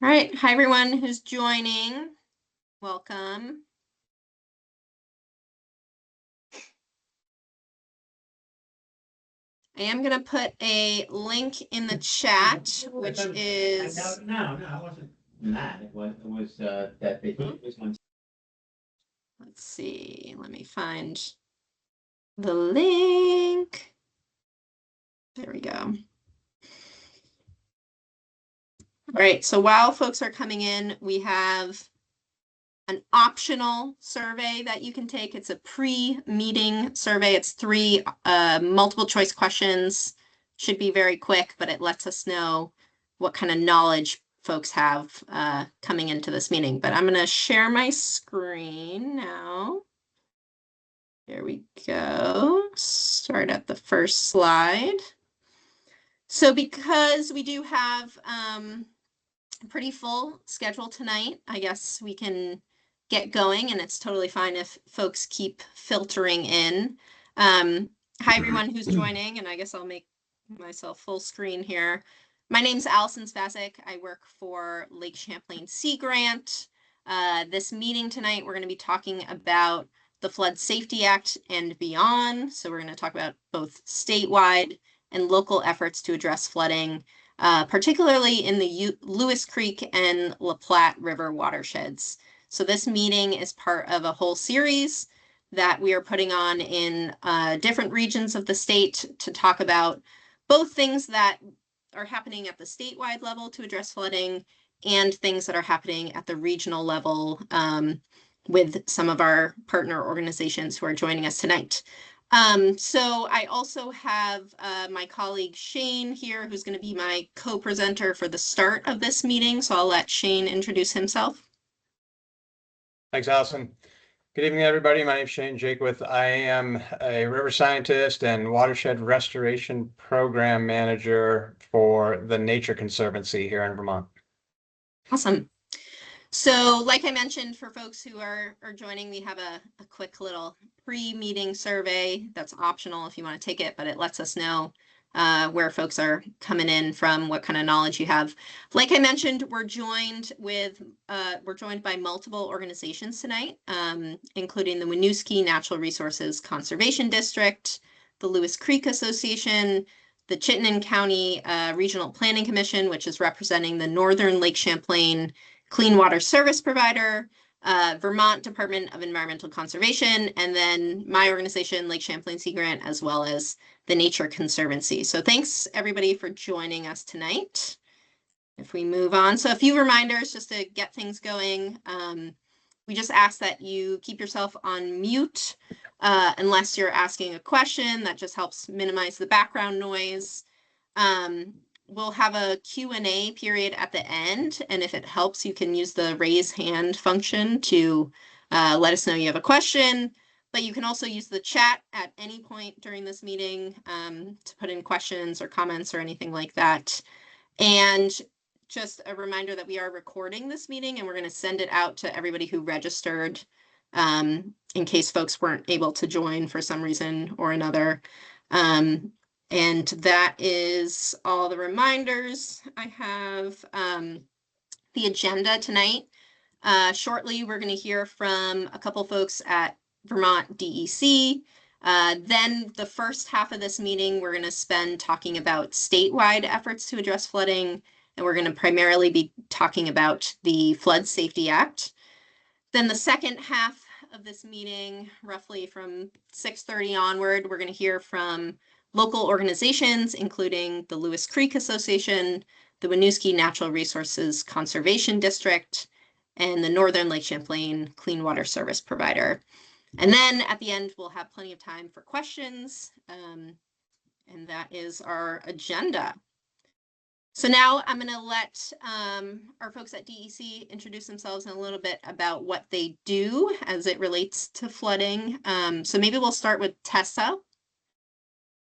All right, hi everyone who's joining. Welcome. I am going to put a link in the chat, which is... No, I wasn't mad. It was that they thought it was one. Let's see, let me find the link. There we go. All right, so while folks are coming in, we have an optional survey that you can take. It's a pre-meeting survey. It's 3 multiple choice questions. Should be very quick, but it lets us know what kind of knowledge folks have coming into this meeting. But I'm going to share my screen now. Here we go. Start at the first slide. So because we do have a pretty full schedule tonight, I guess we can get going, and it's totally fine if folks keep filtering in. Hi everyone who's joining, and I guess I'll make myself full screen here. My name's Allison Spasic. I work for Lake Champlain Sea Grant. This meeting tonight, we're going to be talking about the Flood Safety Act and beyond. So we're going to talk about both statewide and local efforts to address flooding, particularly in the Lewis Creek and LaPlatte River watersheds. So this meeting is part of a whole series that we are putting on in different regions of the state to talk about both things that are happening at the statewide level to address flooding and things that are happening at the regional level with some of our partner organizations who are joining us tonight. So I also have my colleague Shane here, who's going to be my co-presenter for the start of this meeting. So I'll let Shane introduce himself. Thanks, Allison. Good evening, everybody. My name is Shane Jakewith. I am a river scientist and watershed restoration program manager for the Nature Conservancy here in Vermont. Awesome. So like I mentioned, for folks who are joining, we have a quick little pre-meeting survey that's optional if you want to take it, but it lets us know where folks are coming in from, what kind of knowledge you have. Like I mentioned, we're joined by multiple organizations tonight, including the Winooski Natural Resources Conservation District, the Lewis Creek Association, the Chittenden County Regional Planning Commission, which is representing the Northern Lake Champlain Clean Water Service Provider, Vermont Department of Environmental Conservation, and then my organization, Lake Champlain Sea Grant, as well as the Nature Conservancy. So thanks everybody for joining us tonight. If we move on, so a few reminders just to get things going. We just ask that you keep yourself on mute unless you're asking a question. That just helps minimize the background noise. We'll have a Q&A period at the end, and if it helps, you can use the raise hand function to let us know you have a question, but you can also use the chat at any point during this meeting to put in questions or comments or anything like that. And just a reminder that we are recording this meeting, and we're going to send it out to everybody who registered in case folks weren't able to join for some reason or another. And that is all the reminders I have. The agenda tonight. Shortly, we're going to hear from a couple folks at Vermont DEC. Then the first half of this meeting, we're going to spend talking about statewide efforts to address flooding. And we're going to primarily be talking about the Flood Safety Act. Then the second half of this meeting, roughly from 6:30 onward, we're going to hear from local organizations, including the Lewis Creek Association, the Winooski Natural Resources Conservation District, and the Northern Lake Champlain Clean Water Service Provider. And then at the end, we'll have plenty of time for questions, and that is our agenda. So now I'm going to let our folks at DEC introduce themselves and a little bit about what they do as it relates to flooding. So maybe we'll start with Tessa.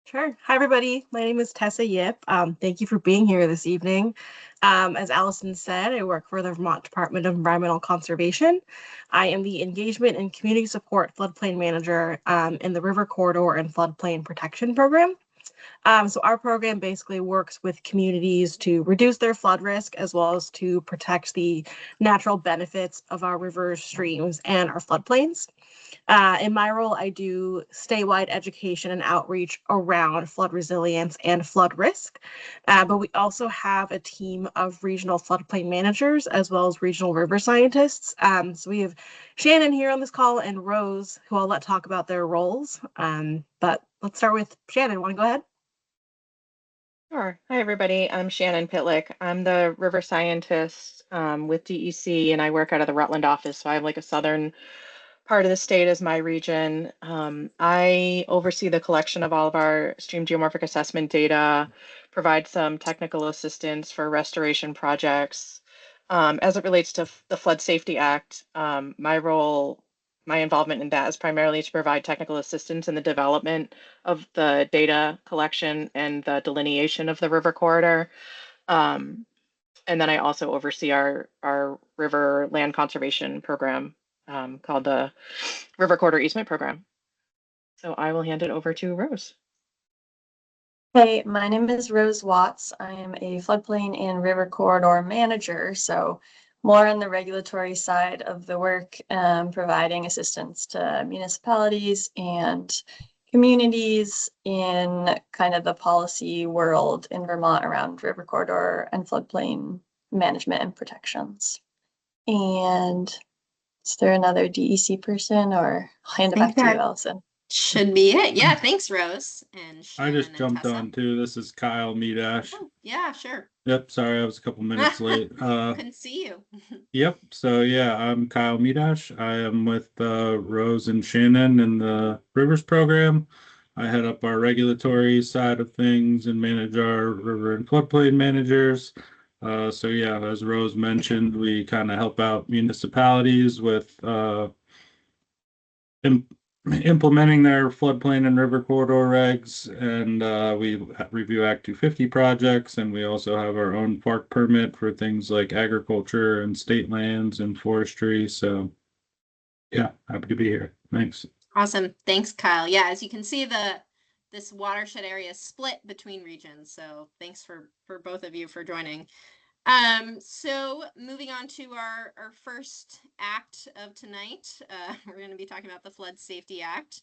Sure. Hi, everybody. My name is Tessa Yip. Thank you for being here this evening. As Allison said, I work for the Vermont Department of Environmental Conservation. I am the Engagement and Community Support Floodplain Manager in the River Corridor and Floodplain Protection Program. So our program basically works with communities to reduce their flood risk as well as to protect the natural benefits of our rivers, streams, and our floodplains. In my role, I do statewide education and outreach around flood resilience and flood risk. But we also have a team of regional floodplain managers as well as regional river scientists. So we have Shannon here on this call and Rose, who I'll let talk about their roles. But let's start with Shannon. Want to go ahead? Sure. Hi, everybody. I'm Shannon Pitlick. I'm the river scientist with DEC, and I work out of the Rutland office. So I have like a southern part of the state as my region. I oversee the collection of all of our stream geomorphic assessment data, provide some technical assistance for restoration projects. As it relates to the Flood Safety Act, my involvement in that is primarily to provide technical assistance in the development of the data collection and the delineation of the river corridor. And then I also oversee our river land conservation program called the River Corridor Easement Program. So I will hand it over to Rose. Hey, my name is Rose Watts. I am a floodplain and river corridor manager, so more on the regulatory side of the work, providing assistance to municipalities and communities in kind of the policy world in Vermont around river corridor and floodplain management and protections. And is there another DEC person, or I'll hand it back to you, Allison? Should be it. Yeah, thanks, Rose. And I just Shannon and jumped Tessa. on too. This is Kyle Meadash. Oh, yeah, sure. Yep, sorry, I was a couple minutes late. Couldn't see you. Yep, so yeah, I'm Kyle Meadash. I am with Rose and Shannon in the Rivers program. I head up our regulatory side of things and manage our river and floodplain managers. So yeah, as Rose mentioned, we kind of help out municipalities with implementing their floodplain and river corridor regs, and we review Act 250 projects, and we also have our own park permit for things like agriculture and state lands and forestry. So yeah, happy to be here. Thanks. Awesome. Thanks, Kyle. Yeah, as you can see, this watershed area is split between regions. So thanks for both of you for joining. So moving on to our first act of tonight, we're going to be talking about the Flood Safety Act,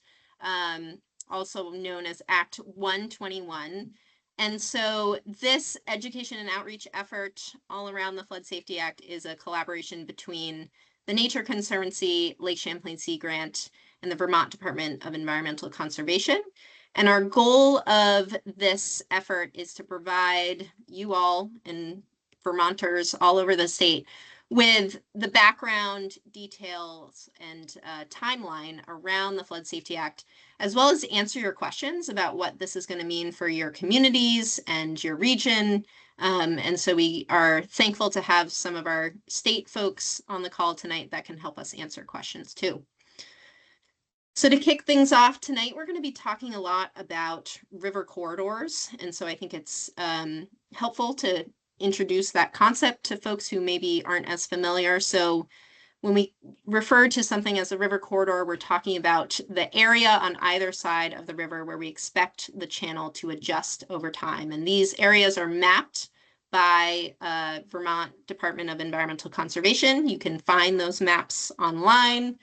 also known as Act 121. And so this education and outreach effort all around the Flood Safety Act is a collaboration between the Nature Conservancy, Lake Champlain Sea Grant, and the Vermont Department of Environmental Conservation. And our goal of this effort is to provide you all and Vermonters all over the state with the background details and timeline around the Flood Safety Act, as well as answer your questions about what this is going to mean for your communities and your region. And so we are thankful to have some of our state folks on the call tonight that can help us answer questions too. So to kick things off tonight, we're going to be talking a lot about river corridors. And so I think it's helpful to introduce that concept to folks who maybe aren't as familiar. So when we refer to something as a river corridor, we're talking about the area on either side of the river where we expect the channel to adjust over time. And these areas are mapped by Vermont Department of Environmental Conservation. You can find those maps online.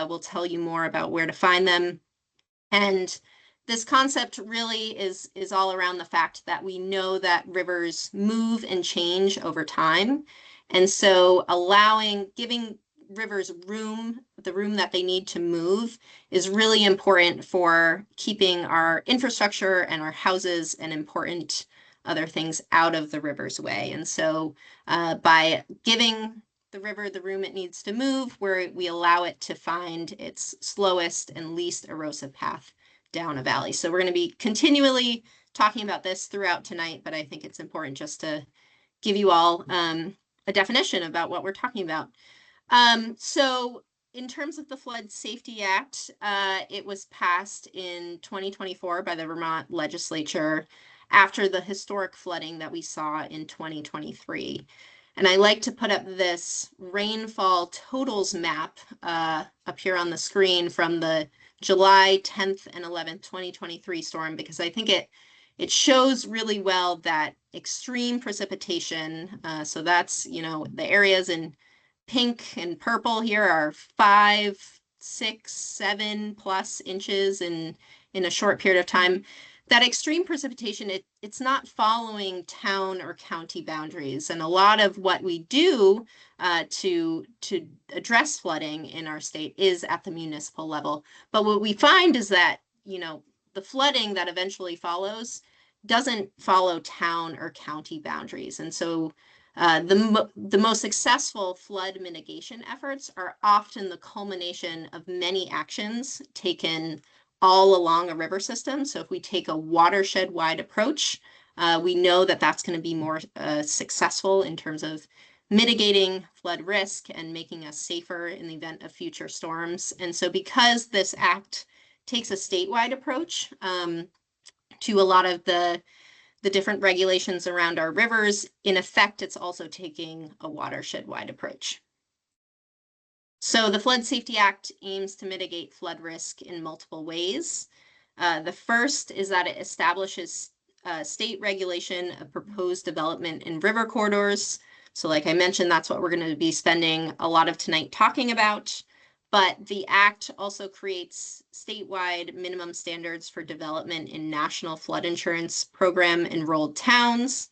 We'll tell you more about where to find them. And this concept really is all around the fact that we know that rivers move and change over time. And so giving rivers the room that they need to move is really important for keeping our infrastructure and our houses and important other things out of the river's way. And so by giving the river the room it needs to move, where we allow it to find its slowest and least erosive path down a valley. So we're going to be continually talking about this throughout tonight, but I think it's important just to give you all a definition about what we're talking about. So in terms of the Flood Safety Act, it was passed in 2024 by the Vermont legislature after the historic flooding that we saw in 2023. And I like to put up this rainfall totals map up here on the screen from the July 10th and 11th, 2023 storm, because I think it shows really well that extreme precipitation, so that's, you know, the areas in pink and purple here are 5, 6, 7+ inches in a short period of time. That extreme precipitation, it's not following town or county boundaries. And a lot of what we do to address flooding in our state is at the municipal level. But what we find is that, you know, the flooding that eventually follows doesn't follow town or county boundaries. And so the most successful flood mitigation efforts are often the culmination of many actions taken all along a river system. So if we take a watershed-wide approach, we know that that's going to be more successful in terms of mitigating flood risk and making us safer in the event of future storms. And so because this act takes a statewide approach to a lot of the different regulations around our rivers, in effect, it's also taking a watershed-wide approach. So the Flood Safety Act aims to mitigate flood risk in multiple ways. The first is that it establishes state regulation of proposed development in river corridors. So like I mentioned, that's what we're going to be spending a lot of tonight talking about. But the act also creates statewide minimum standards for development in national flood insurance program enrolled towns.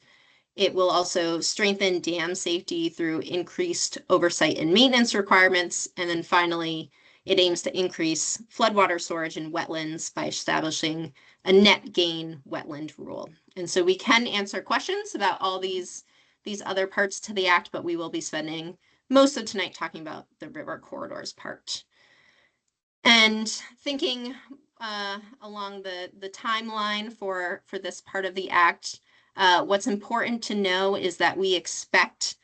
It will also strengthen dam safety through increased oversight and maintenance requirements. And then finally, it aims to increase floodwater storage in wetlands by establishing a net gain wetland rule. And so we can answer questions about all these other parts to the act, but we will be spending most of tonight talking about the river corridors part. And thinking along the timeline for this part of the act, what's important to know is that we expect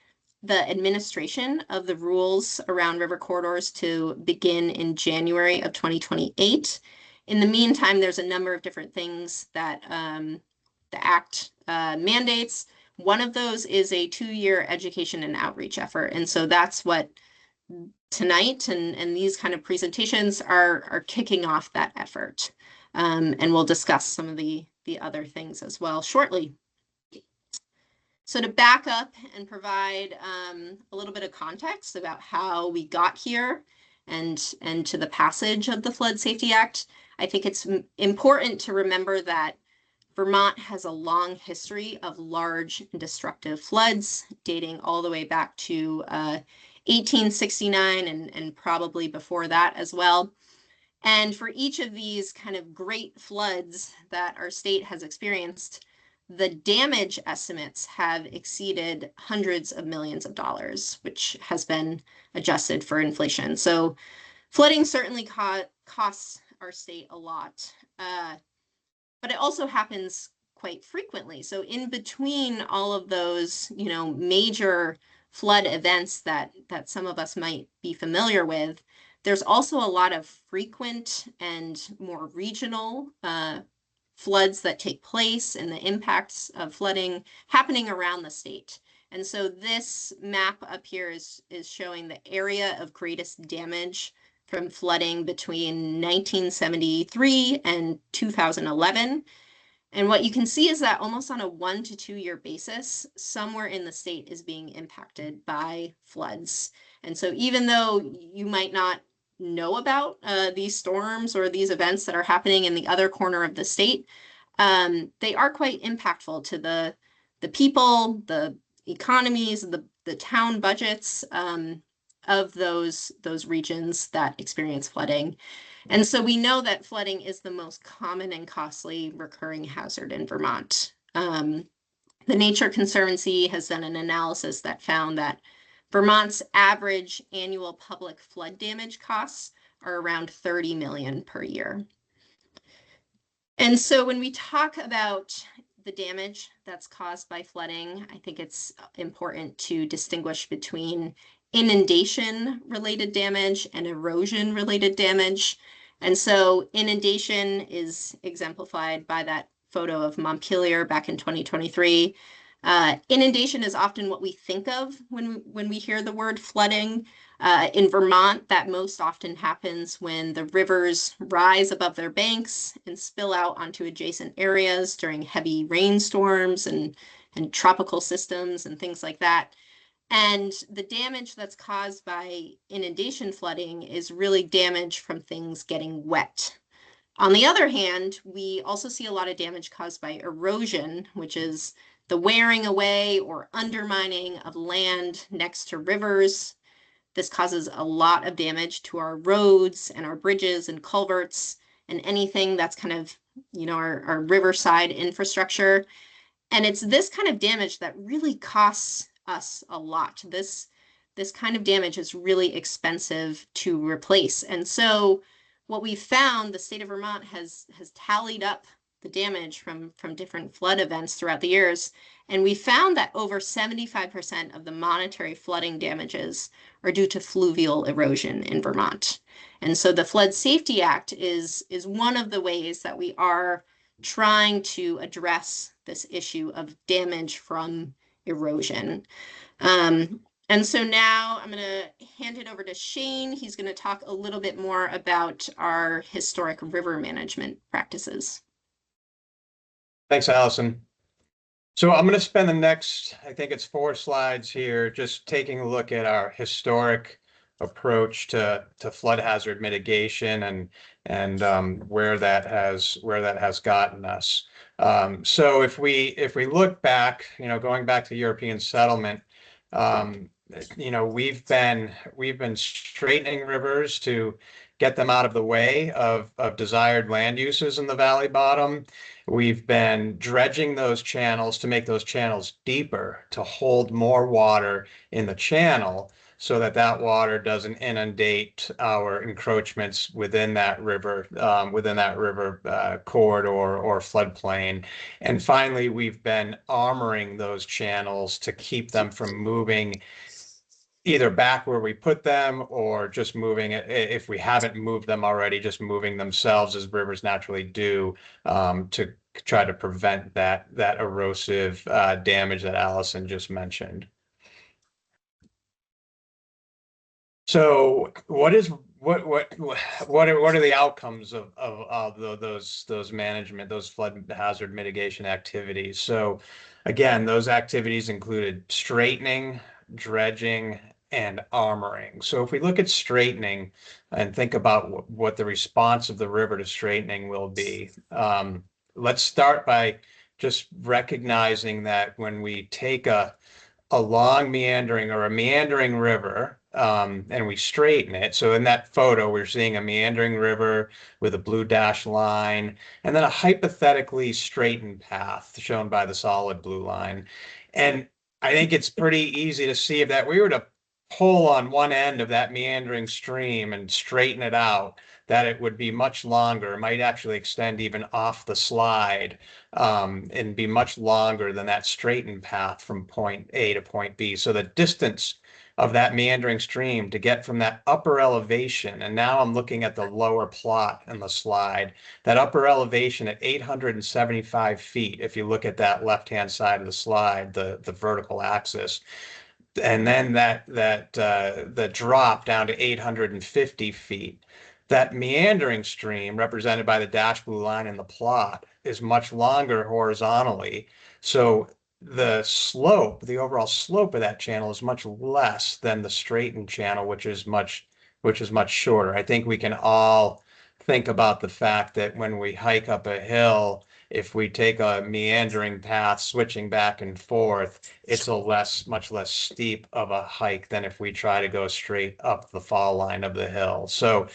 the administration of the rules around river corridors to begin in January of 2028. In the meantime, there's a number of different things that the act mandates. One of those is a 2-year education and outreach effort. And so that's what tonight and these kind of presentations are kicking off that effort. And we'll discuss some of the other things as well shortly. So to back up and provide a little bit of context about how we got here and to the passage of the Flood Safety Act, I think it's important to remember that Vermont has a long history of large and destructive floods dating all the way back to 1869 and probably before that as well. And for each of these kind of great floods that our state has experienced, the damage estimates have exceeded hundreds of millions of dollars, which has been adjusted for inflation. So flooding certainly costs our state a lot, but it also happens quite frequently. So in between all of those, you know, major flood events that some of us might be familiar with, there's also a lot of frequent and more regional floods that take place and the impacts of flooding happening around the state. And so this map up here is showing the area of greatest damage from flooding between 1973 and 2011. And what you can see is that almost on a 1 to 2 year basis, somewhere in the state is being impacted by floods. And so even though you might not know about these storms or these events that are happening in the other corner of the state, they are quite impactful to the people, the economies, the town budgets of those regions that experience flooding. And so we know that flooding is the most common and costly recurring hazard in Vermont. The Nature Conservancy has done an analysis that found that Vermont's average annual public flood damage costs are around $30 million per year. And so when we talk about the damage that's caused by flooding, I think it's important to distinguish between inundation-related damage and erosion-related damage. And so inundation is exemplified by that photo of Montpelier back in 2023. Inundation is often what we think of when we hear the word flooding. In Vermont, that most often happens when the rivers rise above their banks and spill out onto adjacent areas during heavy rainstorms and tropical systems and things like that. And the damage that's caused by inundation flooding is really damage from things getting wet. On the other hand, we also see a lot of damage caused by erosion, which is the wearing away or undermining of land next to rivers. This causes a lot of damage to our roads and our bridges and culverts and anything that's kind of, our riverside infrastructure. And it's this kind of damage that really costs us a lot. This kind of damage is really expensive to replace. And so what we found, the state of Vermont has tallied up the damage from different flood events throughout the years. And we found that over 75% of the monetary flooding damages are due to fluvial erosion in Vermont. And so the Flood Safety Act is one of the ways that we are trying to address this issue of damage from erosion. And so now I'm going to hand it over to Shane. He's going to talk a little bit more about our historic river management practices. Thanks, Allison. So I'm going to spend the next, I think it's 4 slides here, just taking a look at our historic approach to flood hazard mitigation and where that has gotten us. So if we look back, going back to European settlement, we've been straightening rivers to get them out of the way of desired land uses in the valley bottom. We've been dredging those channels to make those channels deeper to hold more water in the channel so that water doesn't inundate our encroachments within that river corridor or floodplain. And finally, we've been armoring those channels to keep them from moving either back where we put them or just moving it, if we haven't moved them already, just moving themselves as rivers naturally do, to try to prevent that erosive damage that Allison just mentioned. So what are the outcomes of those management, those flood hazard mitigation activities? So again, those activities included straightening, dredging, and armoring. So if we look at straightening and think about what the response of the river to straightening will be, let's start by just recognizing that when we take a long meandering or a meandering river, and we straighten it. So in that photo, we're seeing a meandering river with a blue dashed line, and then a hypothetically straightened path shown by the solid blue line. And I think it's pretty easy to see if that we were to pull on one end of that meandering stream and straighten it out, that it would be much longer. It might actually extend even off the slide, and be much longer than that straightened path from point A to point B. So the distance of that meandering stream to get from that upper elevation, and now I'm looking at the lower plot in the slide, that upper elevation at 875 feet, if you look at that left-hand side of the slide, the vertical axis, and then the drop down to 850 feet. That meandering stream, represented by the dashed blue line in the plot, is much longer horizontally. So the overall slope of that channel is much less than the straightened channel, which is much shorter. I think we can all think about the fact that when we hike up a hill, if we take a meandering path switching back and forth, it's much less steep of a hike than if we try to go straight up the fall line of the hill. So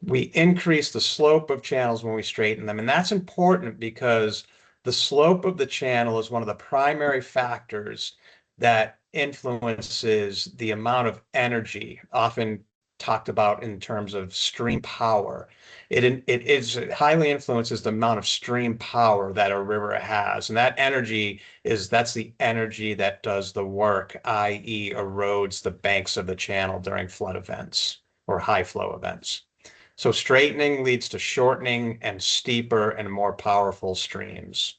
we increase the slope of channels when we straighten them. And that's important because the slope of the channel is one of the primary factors that influences the amount of energy, often talked about in terms of stream power. It highly influences the amount of stream power that a river has. And that energy that's the energy that does the work, i.e. erodes the banks of the channel during flood events or high flow events. So straightening leads to shortening and steeper and more powerful streams.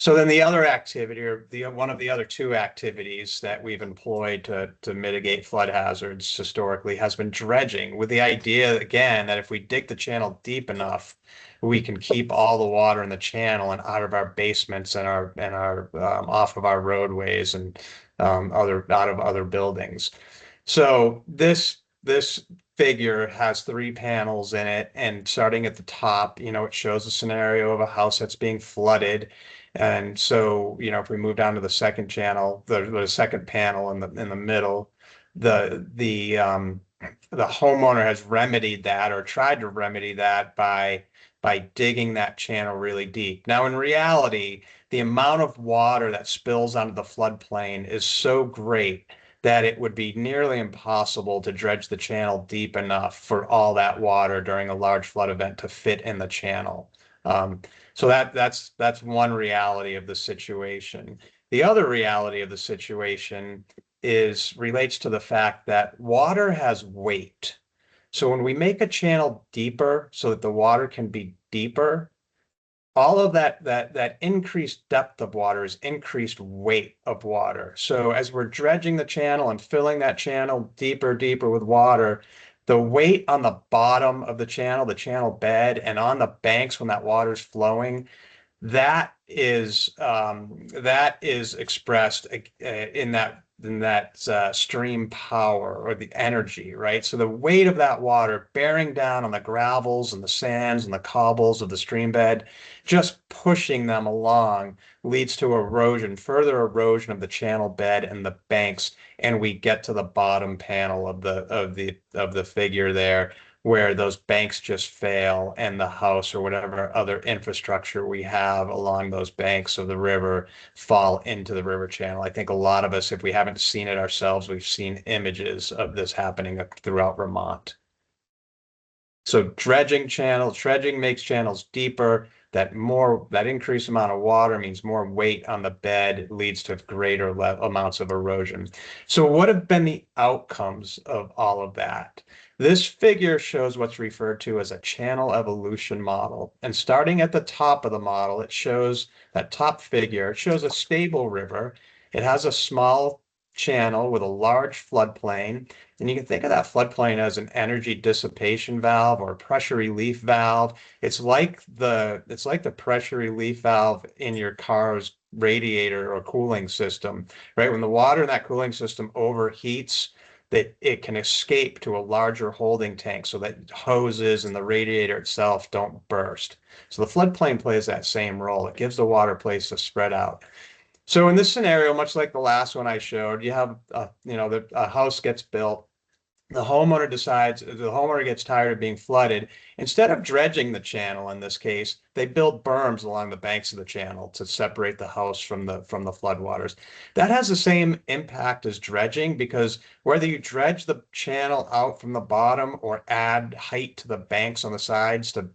So then the other activity, or one of the other two activities that we've employed to mitigate flood hazards historically, has been dredging, with the idea, again, that if we dig the channel deep enough, we can keep all the water in the channel and out of our basements and our off of our roadways and out of other buildings. So this figure has 3 panels in it, and starting at the top, it shows a scenario of a house that's being flooded. And so, if we move down to the second channel, the second panel in the middle, the homeowner has remedied that, or tried to remedy that, by digging that channel really deep. Now, in reality, the amount of water that spills onto the floodplain is so great that it would be nearly impossible to dredge the channel deep enough for all that water during a large flood event to fit in the channel. So that's one reality of the situation. The other reality of the situation relates to the fact that water has weight. So when we make a channel deeper so that the water can be deeper, all of that increased depth of water is increased weight of water. So as we're dredging the channel and filling that channel deeper with water, the weight on the bottom of the channel bed, and on the banks when that water's flowing, that is expressed in that stream power, or the energy, right? So the weight of that water bearing down on the gravels and the sands and the cobbles of the stream bed, just pushing them along, leads to further erosion of the channel bed and the banks, and we get to the bottom panel of the figure there, where those banks just fail, and the house or whatever other infrastructure we have along those banks of the river fall into the river channel. I think a lot of us, if we haven't seen it ourselves, we've seen images of this happening throughout Vermont. So dredging makes channels deeper. That increased amount of water means more weight on the bed. It leads to greater amounts of erosion. So what have been the outcomes of all of that? This figure shows what's referred to as a channel evolution model. And starting at the top of the model, it shows that top figure. It shows a stable river. It has a small channel with a large floodplain. And you can think of that floodplain as an energy dissipation valve or a pressure relief valve. It's like the pressure relief valve in your car's radiator or cooling system, right? When the water in that cooling system overheats, that it can escape to a larger holding tank so that hoses and the radiator itself don't burst. So the floodplain plays that same role. It gives the water place to spread out. So in this scenario, much like the last one I showed, you have, a house gets built. The homeowner gets tired of being flooded. Instead of dredging the channel, in this case, they build berms along the banks of the channel to separate the house from the floodwaters. That has the same impact as dredging, because whether you dredge the channel out from the bottom or add height to the banks on the sides to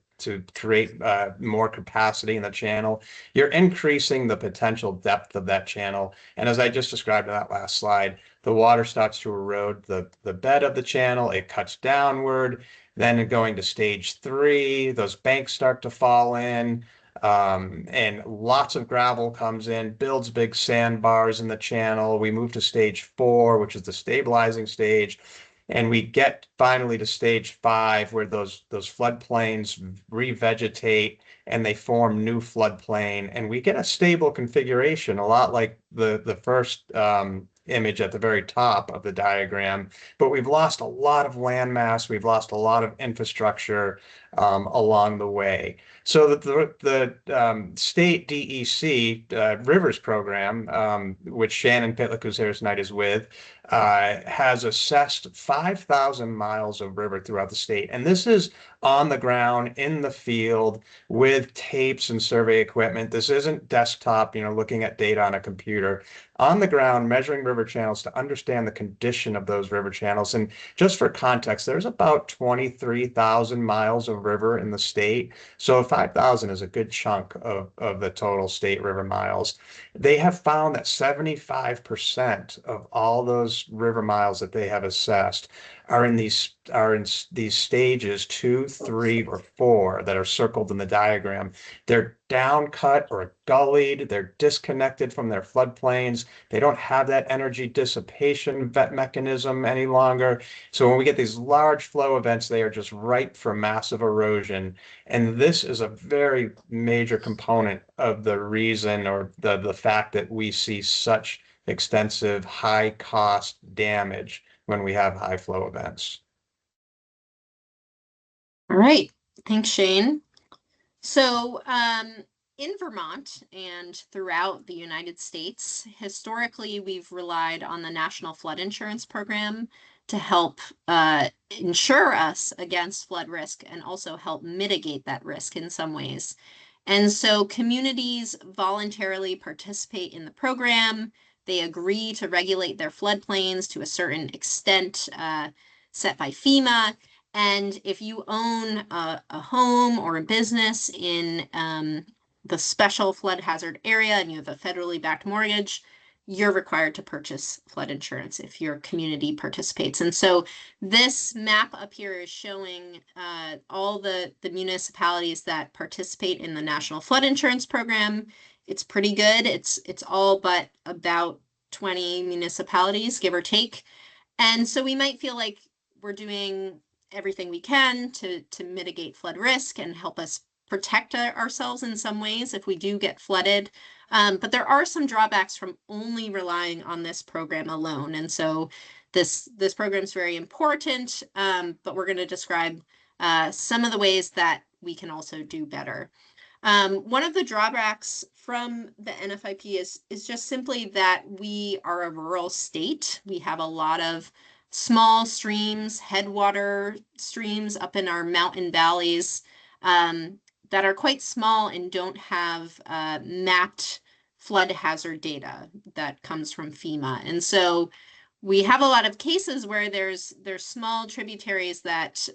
create more capacity in the channel, you're increasing the potential depth of that channel. And as I just described in that last slide, the water starts to erode the bed of the channel. It cuts downward. Then going to stage 3, those banks start to fall in, and lots of gravel comes in, builds big sandbars in the channel. We move to stage 4, which is the stabilizing stage. And we get finally to stage 5, where those floodplains revegetate and they form new floodplain, and we get a stable configuration, a lot like the first image at the very top of the diagram. But we've lost a lot of landmass, we've lost a lot of infrastructure along the way. So the state DEC Rivers program, which Shannon Pitlick, who's here tonight, is with, has assessed 5,000 miles of river throughout the state. And this is on the ground, in the field, with tapes and survey equipment. This isn't desktop, looking at data on a computer. On the ground, measuring river channels to understand the condition of those river channels. And just for context, there's about 23,000 miles of river in the state. So 5,000 is a good chunk of the total state river miles. They have found that 75% of all those river miles that they have assessed are in these stages 2, 3, or 4 that are circled in the diagram. They're down cut or gullied. They're disconnected from their floodplains. They don't have that energy dissipation mechanism any longer. So when we get these large flow events, they are just ripe for massive erosion. And this is a very major component of the reason, or the fact that we see such extensive high cost damage when we have high flow events. All right, thanks, Shane. So in Vermont and throughout the United States, historically, we've relied on the National Flood Insurance Program to help insure us against flood risk and also help mitigate that risk in some ways. And so communities voluntarily participate in the program. They agree to regulate their floodplains to a certain extent set by FEMA. And if you own a home or a business in the special flood hazard area and you have a federally backed mortgage, you're required to purchase flood insurance if your community participates. And so this map up here is showing all the municipalities that participate in the National Flood Insurance Program. It's pretty good. It's all but about 20 municipalities, give or take. And so we might feel like we're doing everything we can to mitigate flood risk and help us protect ourselves in some ways if we do get flooded. But there are some drawbacks from only relying on this program alone. And so this program is very important, but we're going to describe some of the ways that we can also do better. One of the drawbacks from the NFIP is just simply that we are a rural state. We have a lot of small streams, headwater streams up in our mountain valleys that are quite small and don't have mapped flood hazard data that comes from FEMA. And so we have a lot of cases where there's small tributaries that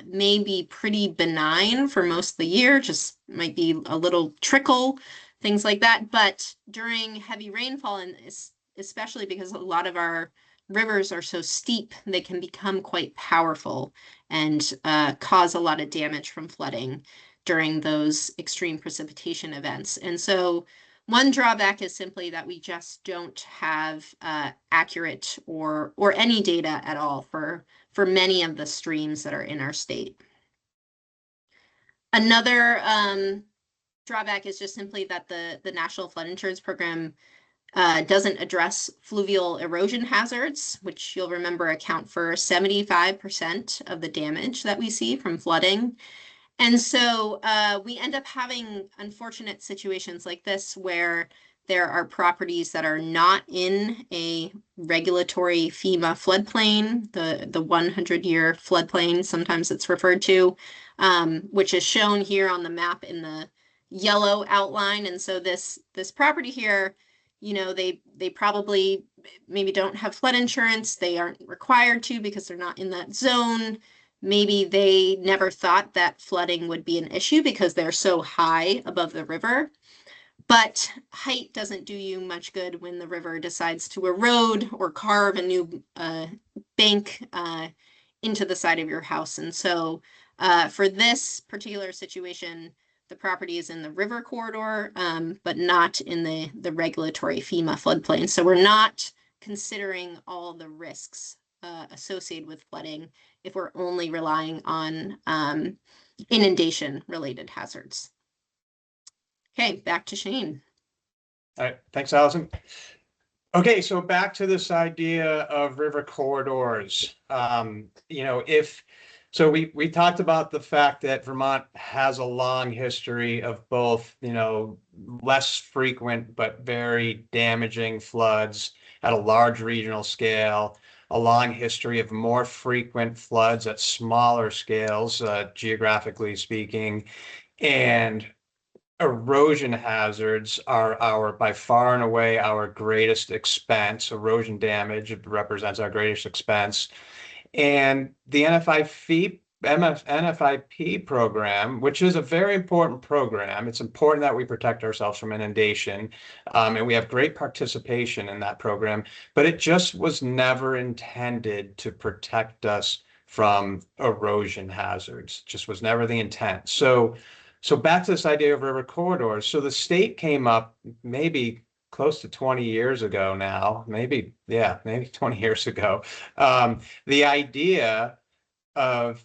may be pretty benign for most of the year, just might be a little trickle, things like that. But during heavy rainfall, and especially because a lot of our rivers are so steep, they can become quite powerful and cause a lot of damage from flooding during those extreme precipitation events. And so one drawback is simply that we just don't have accurate or any data at all for many of the streams that are in our state. Another drawback is just simply that the National Flood Insurance Program doesn't address fluvial erosion hazards, which you'll remember account for 75% of the damage that we see from flooding. And so we end up having unfortunate situations like this where there are properties that are not in a regulatory FEMA floodplain, the 100-year floodplain, sometimes it's referred to, which is shown here on the map in the yellow outline. And so this property here, you know, they probably maybe don't have flood insurance. They aren't required to because they're not in that zone. Maybe they never thought that flooding would be an issue because they're so high above the river. But height doesn't do you much good when the river decides to erode or carve a new bank into the side of your house. And so for this particular situation, the property is in the river corridor, but not in the regulatory FEMA floodplain. So we're not considering all the risks associated with flooding if we're only relying on inundation-related hazards. Okay, back to Shane. All right, thanks, Allison. Okay, so back to this idea of river corridors. You know, so we talked about the fact that Vermont has a long history of both, you know, less frequent but very damaging floods at a large regional scale, a long history of more frequent floods at smaller scales, geographically speaking, and erosion hazards are by far and away our greatest expense. Erosion damage represents our greatest expense. And the NFIP NFIP program, which is a very important program. It's important that we protect ourselves from inundation, and we have great participation in that program, but it just was never intended to protect us from erosion hazards. Just was never the intent. So back to this idea of river corridors. So the state came up maybe close to 20 years ago now, maybe 20 years ago. The idea of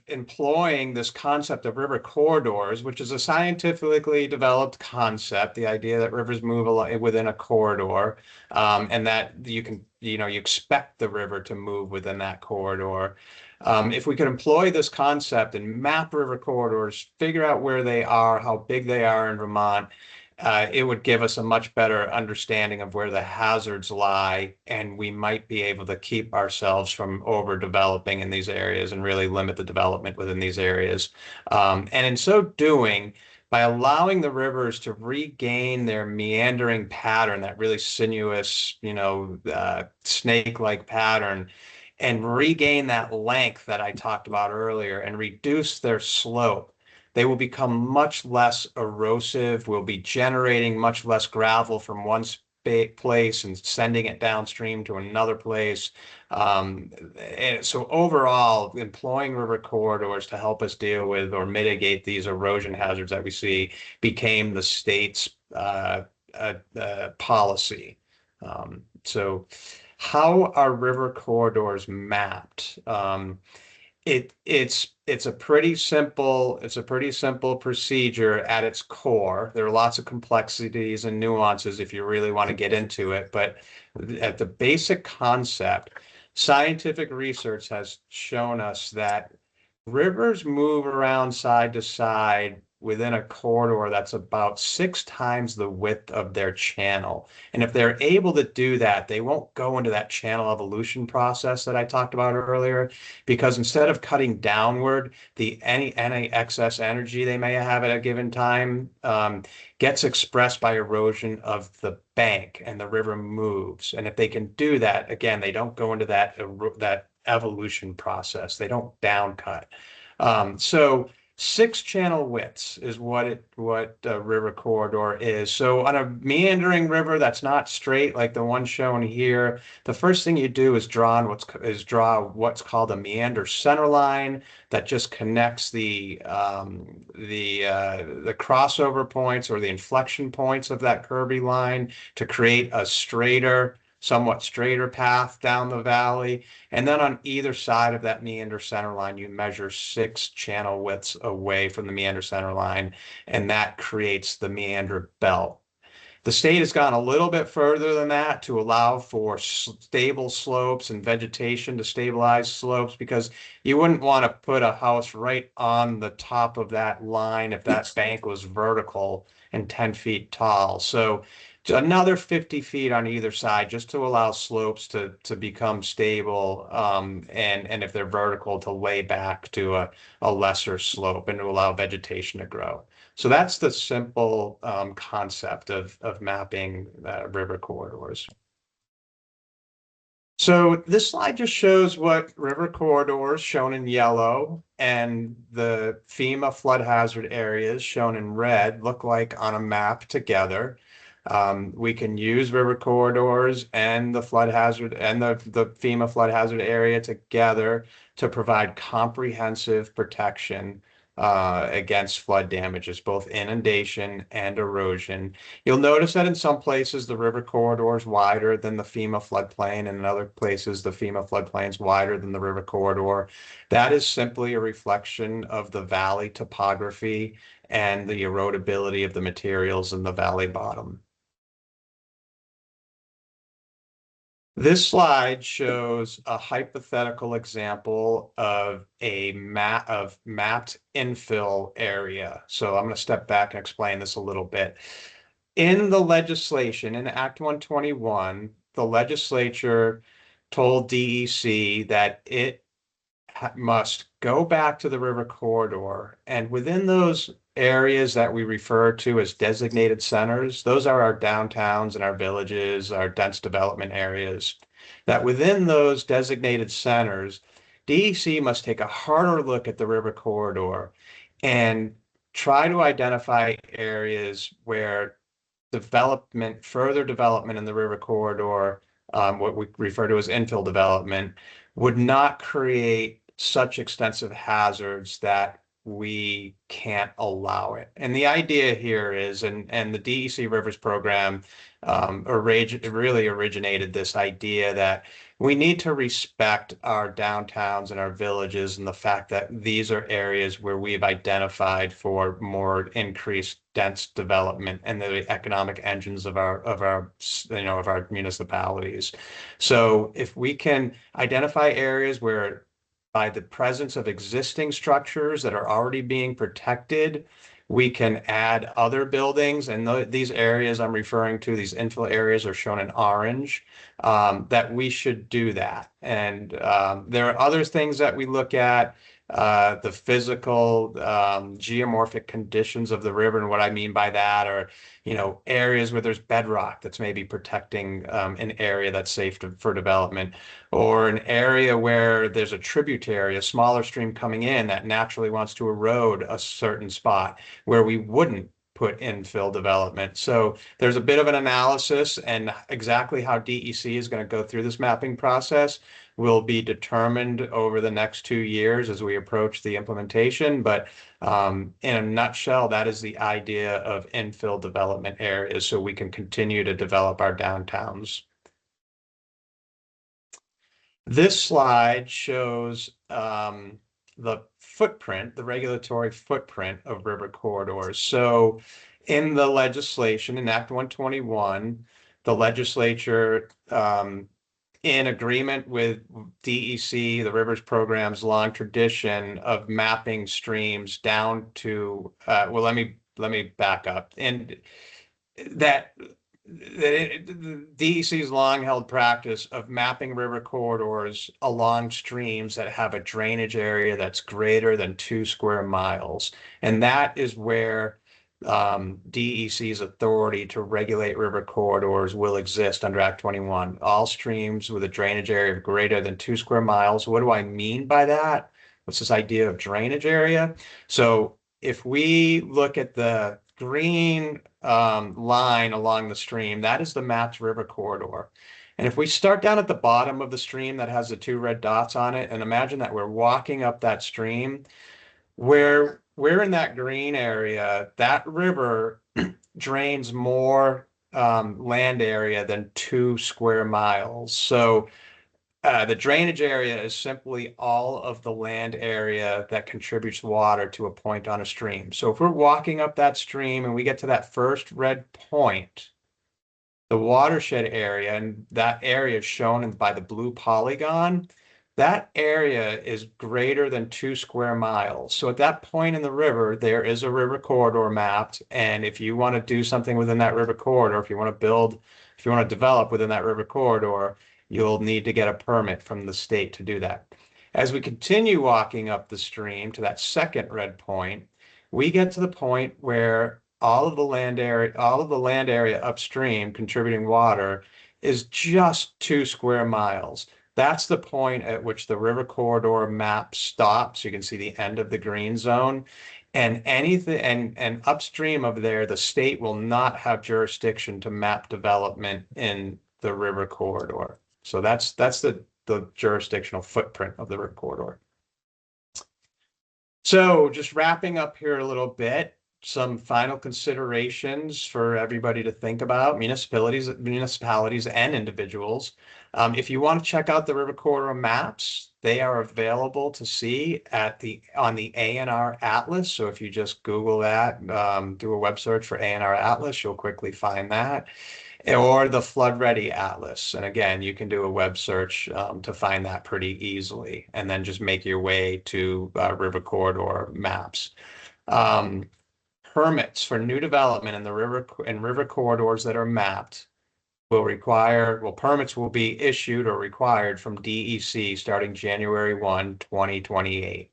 employing this concept of river corridors, which is a scientifically developed concept, the idea that rivers move within a corridor, and that you expect the river to move within that corridor. If we could employ this concept and map river corridors, figure out where they are, how big they are in Vermont, it would give us a much better understanding of where the hazards lie, and we might be able to keep ourselves from overdeveloping in these areas and really limit the development within these areas. And in so doing, by allowing the rivers to regain their meandering pattern, that really sinuous, snake-like pattern, and regain that length that I talked about earlier and reduce their slope, they will become much less erosive. We'll be generating much less gravel from one place and sending it downstream to another place. And so overall, employing river corridors to help us deal with or mitigate these erosion hazards that we see became the state's policy. So how are river corridors mapped? It's a pretty simple procedure at its core. There are lots of complexities and nuances if you really want to get into it, but at the basic concept, scientific research has shown us that rivers move around side to side within a corridor that's about 6 times the width of their channel. And if they're able to do that, they won't go into that channel evolution process that I talked about earlier, because instead of cutting downward, any excess energy they may have at a given time gets expressed by erosion of the bank, and the river moves. And if they can do that, again, they don't go into that evolution process. They don't down cut. So 6 channel widths is what a river corridor is. So on a meandering river that's not straight like the one shown here, the first thing you do is draw what's called a meander center line that just connects the crossover points or the inflection points of that Kirby line to create a somewhat straighter path down the valley. And then on either side of that meander center line, you measure 6 channel widths away from the meander center line, and that creates the meander belt. The state has gone a little bit further than that to allow for stable slopes and vegetation to stabilize slopes, because you wouldn't want to put a house right on the top of that line if that bank was vertical and 10 feet tall. So another 50 feet on either side just to allow slopes to become stable, and if they're vertical, to lay back to a lesser slope and to allow vegetation to grow. So that's the simple concept of mapping river corridors. So this slide just shows what river corridors, shown in yellow, and the FEMA flood hazard areas, shown in red, look like on a map together. We can use river corridors and the flood hazard and the FEMA flood hazard area together to provide comprehensive protection against flood damages, both inundation and erosion. You'll notice that in some places the river corridor is wider than the FEMA floodplain, and in other places the FEMA floodplain is wider than the river corridor. That is simply a reflection of the valley topography and the erodibility of the materials in the valley bottom. This slide shows a hypothetical example of a mapped infill area. So I'm going to step back and explain this a little bit. In the legislation, in Act 121, the legislature told DEC that it must go back to the river corridor, and within those areas that we refer to as designated centers, those are our downtowns and our villages, our dense development areas, that within those designated centers, DEC must take a harder look at the river corridor and try to identify areas where further development in the river corridor, what we refer to as infill development, would not create such extensive hazards that we can't allow it. And the idea here is, and the DEC Rivers program really originated this idea that we need to respect our downtowns and our villages and the fact that these are areas where we've identified for more increased dense development and the economic engines of our municipalities. So if we can identify areas where by the presence of existing structures that are already being protected, we can add other buildings, and these areas I'm referring to, these infill areas are shown in orange, that we should do that. And there are other things that we look at, the physical geomorphic conditions of the river. And what I mean by that are, areas where there's bedrock that's maybe protecting an area that's safe for development, or an area where there's a tributary, a smaller stream coming in that naturally wants to erode a certain spot where we wouldn't put infill development. So there's a bit of an analysis, and exactly how DEC is going to go through this mapping process will be determined over the next 2 years as we approach the implementation. But in a nutshell, that is the idea of infill development areas, so we can continue to develop our downtowns. This slide shows the footprint, the regulatory footprint of river corridors. So in the legislation, in Act 121, the legislature, in agreement with DEC, the Rivers Program's long tradition of mapping streams down to, well, let me back up. And the DEC's long held practice of mapping river corridors along streams that have a drainage area that's greater than 2 square miles. And that is where DEC's authority to regulate river corridors will exist under Act 21. All streams with a drainage area of greater than 2 square miles. What do I mean by that? What's this idea of drainage area? So if we look at the green line along the stream, that is the mapped river corridor. And if we start down at the bottom of the stream that has the 2 red dots on it, and imagine that we're walking up that stream, where we're in that green area, that river drains more land area than 2 square miles. So the drainage area is simply all of the land area that contributes water to a point on a stream. So if we're walking up that stream and we get to that first red point, the watershed area, and that area is shown by the blue polygon, that area is greater than 2 square miles. So at that point in the river, there is a river corridor mapped. And if you want to do something within that river corridor, if you want to develop within that river corridor, you'll need to get a permit from the state to do that. As we continue walking up the stream to that second red point, we get to the point where all of the land area upstream contributing water is just 2 square miles. That's the point at which the river corridor map stops. You can see the end of the green zone. And upstream of there, the state will not have jurisdiction to map development in the river corridor. So that's the jurisdictional footprint of the river corridor. So just wrapping up here a little bit, some final considerations for everybody to think about, municipalities and individuals. If you want to check out the river corridor maps, they are available to see on the ANR Atlas. So if you just Google that, do a web search for ANR Atlas, you'll quickly find that. Or the Flood Ready Atlas. And again, you can do a web search to find that pretty easily, and then just make your way to river corridor maps. Permits for new development in the river corridors that are mapped permits will be issued or required from DEC starting January 1, 2028.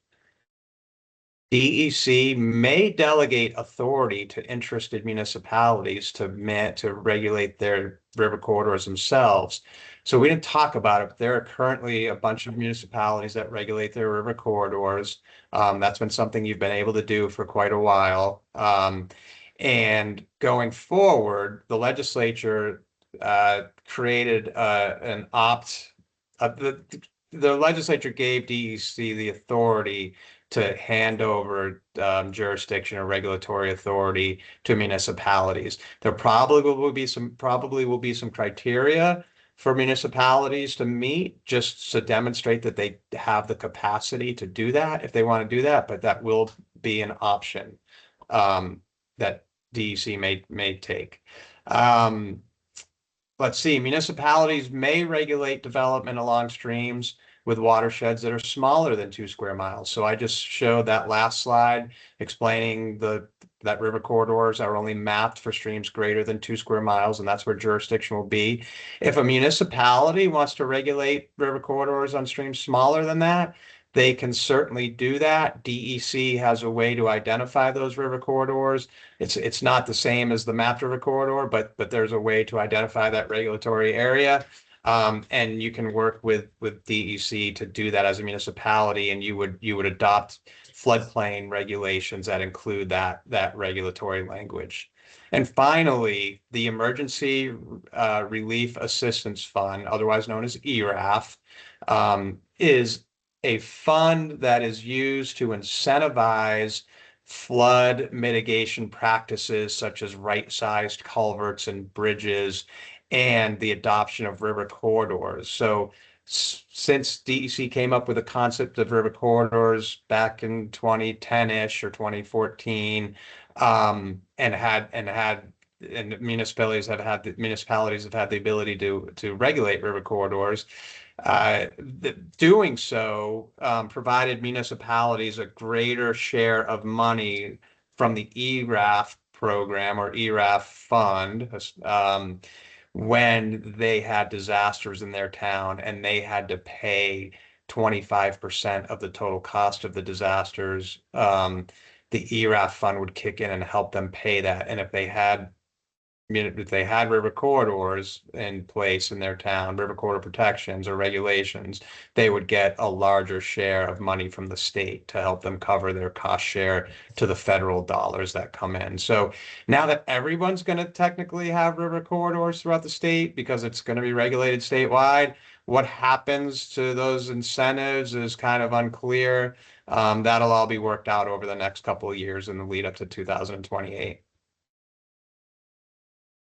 DEC may delegate authority to interested municipalities to regulate their river corridors themselves, So we didn't talk about it, but there are currently a bunch of municipalities that regulate their river corridors. That's been something you've been able to do for quite a while. And going forward, the legislature created an the legislature gave DEC the authority to hand over jurisdiction or regulatory authority to municipalities. There probably will be some criteria for municipalities to meet just to demonstrate that they have the capacity to do that if they want to do that, but that will be an option that DEC may take. Let's see, municipalities may regulate development along streams with watersheds that are smaller than 2 square miles. So I just showed that last slide explaining that river corridors are only mapped for streams greater than 2 square miles, and that's where jurisdiction will be. If a municipality wants to regulate river corridors on streams smaller than that, they can certainly do that. DEC has a way to identify those river corridors. It's not the same as the mapped river corridor, but there's a way to identify that regulatory area. And you can work with DEC to do that as a municipality, and you would adopt floodplain regulations that include that regulatory language. And finally, the Emergency Relief Assistance Fund, otherwise known as ERAF, is a fund that is used to incentivize flood mitigation practices such as right-sized culverts and bridges and the adoption of river corridors. So since DEC came up with the concept of river corridors back in 2010-ish or 2014, and municipalities have had the ability to regulate river corridors. Doing so provided municipalities a greater share of money from the ERAF program or ERAF fund when they had disasters in their town, and they had to pay 25% of the total cost of the disasters. The ERAF fund would kick in and help them pay that. And if they had river corridors in place in their town, river corridor protections or regulations, they would get a larger share of money from the state to help them cover their cost share to the federal dollars that come in. So now that everyone's going to technically have river corridors throughout the state because it's going to be regulated statewide, what happens to those incentives is kind of unclear. That'll all be worked out over the next couple of years in the lead up to 2028.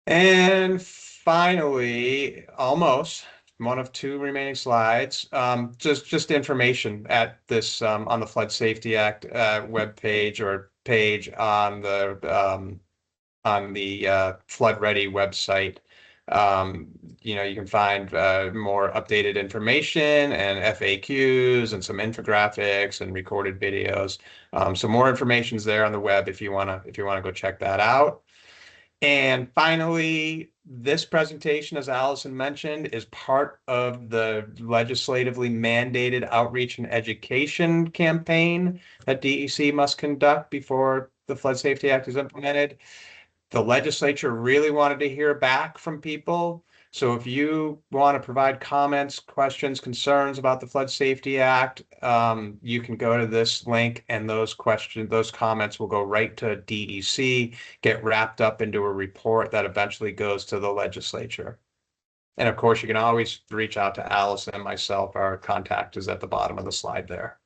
And finally, almost one of 2 remaining slides, just information at this on the Flood Safety Act webpage or page on the Flood Ready website. You can find more updated information and FAQs and some infographics and recorded videos. So more information is there on the web if you wanna go check that out. And finally, this presentation, as Allison mentioned, is part of the legislatively mandated outreach and education campaign that DEC must conduct before the Flood Safety Act is implemented. The legislature really wanted to hear back from people. So if you want to provide comments, questions, concerns about the Flood Safety Act, you can go to this link, and those comments will go right to DEC, get wrapped up into a report that eventually goes to the legislature. And of course, you can always reach out to Allison and myself. Our contact is at the bottom of the slide there.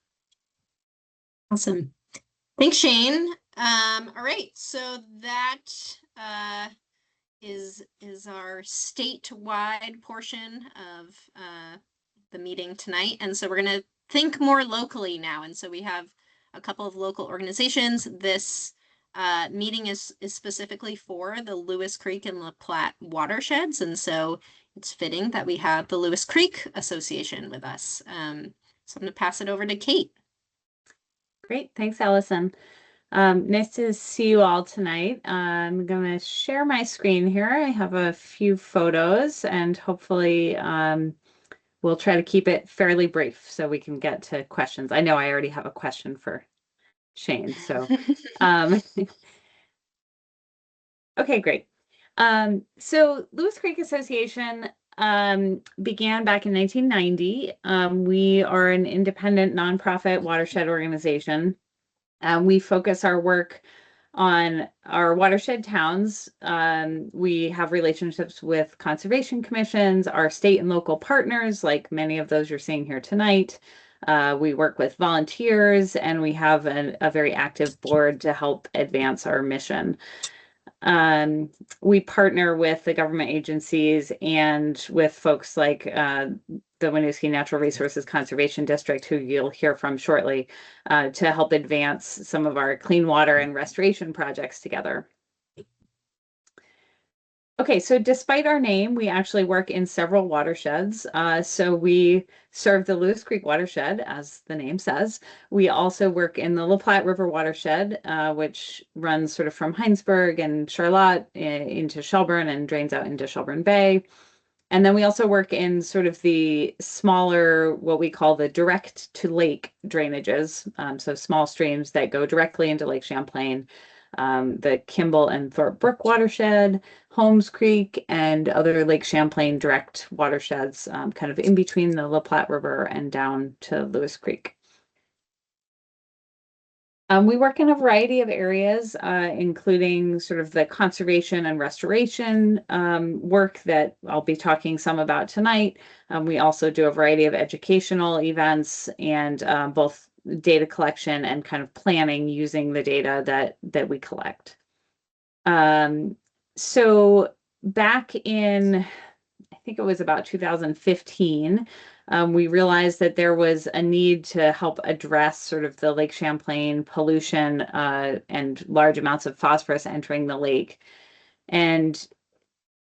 Awesome. Thanks, Shane. All right, so that is our statewide portion of the meeting tonight. And so we're going to think more locally now. And so we have a couple of local organizations. This meeting is specifically for the Lewis Creek and LaPlatte watersheds. And so it's fitting that we have the Lewis Creek Association with us. So I'm going to pass it over to Kate. Great. Thanks, Allison. Nice to see you all tonight. I'm going to share my screen here. I have a few photos, and hopefully we'll try to keep it fairly brief so we can get to questions. I know I already have a question for Shane, so okay, great. So Lewis Creek Association, began back in 1990. We are an independent nonprofit watershed organization. We focus our work on our watershed towns. We have relationships with conservation commissions, our state and local partners, like many of those you're seeing here tonight. We work with volunteers, and we have a very active board to help advance our mission. We partner with the government agencies and with folks like the Winooski Natural Resources Conservation District, who you'll hear from shortly, to help advance some of our clean water and restoration projects together. Okay, so despite our name, we actually work in several watersheds. So we serve the Lewis Creek watershed, as the name says. We also work in the LaPlatte River watershed, which runs sort of from Heinsberg and Charlotte into Shelburne and drains out into Shelburne Bay. And then we also work in sort of the smaller, what we call the direct to lake drainages. So small streams that go directly into Lake Champlain, the Kimball and Thorpe Brook watershed, Holmes Creek, and other Lake Champlain direct watersheds, kind of in between the LaPlatte River and down to Lewis Creek. We work in a variety of areas, including sort of the conservation and restoration work that I'll be talking some about tonight. We also do a variety of educational events and both data collection and kind of planning using the data that we collect. So back in, I think it was about 2015, we realized that there was a need to help address sort of the Lake Champlain pollution and large amounts of phosphorus entering the lake. And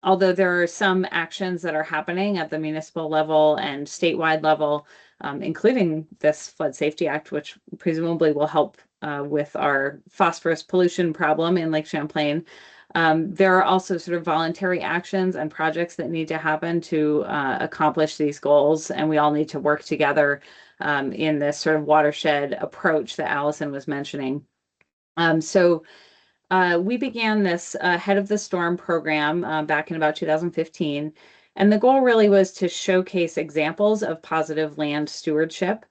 although there are some actions that are happening at the municipal level and statewide level, including this Flood Safety Act, which presumably will help with our phosphorus pollution problem in Lake Champlain, there are also sort of voluntary actions and projects that need to happen to accomplish these goals, and we all need to work together in this sort of watershed approach that Allison was mentioning. We began this Head of the Storm program back in about 2015, and the goal really was to showcase examples of positive land stewardship.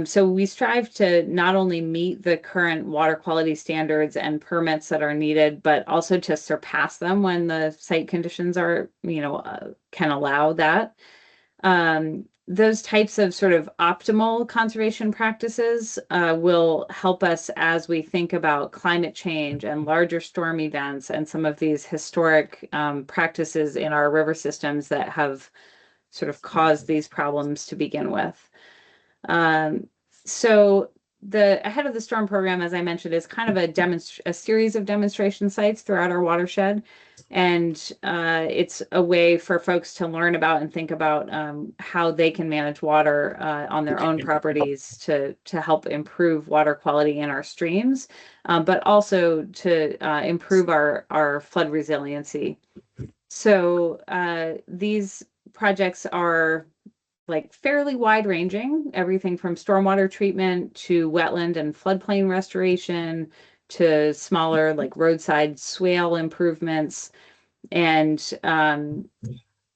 So we strive to not only meet the current water quality standards and permits that are needed, but also to surpass them when the site conditions are, can allow that. Those types of sort of optimal conservation practices will help us as we think about climate change and larger storm events and some of these historic practices in our river systems that have sort of caused these problems to begin with. So the Ahead of the Storm program, as I mentioned, is kind of a series of demonstration sites throughout our watershed. And it's a way for folks to learn about and think about how they can manage water on their own properties to help improve water quality in our streams, but also to improve our flood resiliency. So these projects are like fairly wide ranging, everything from stormwater treatment to wetland and floodplain restoration to smaller like roadside swale improvements. And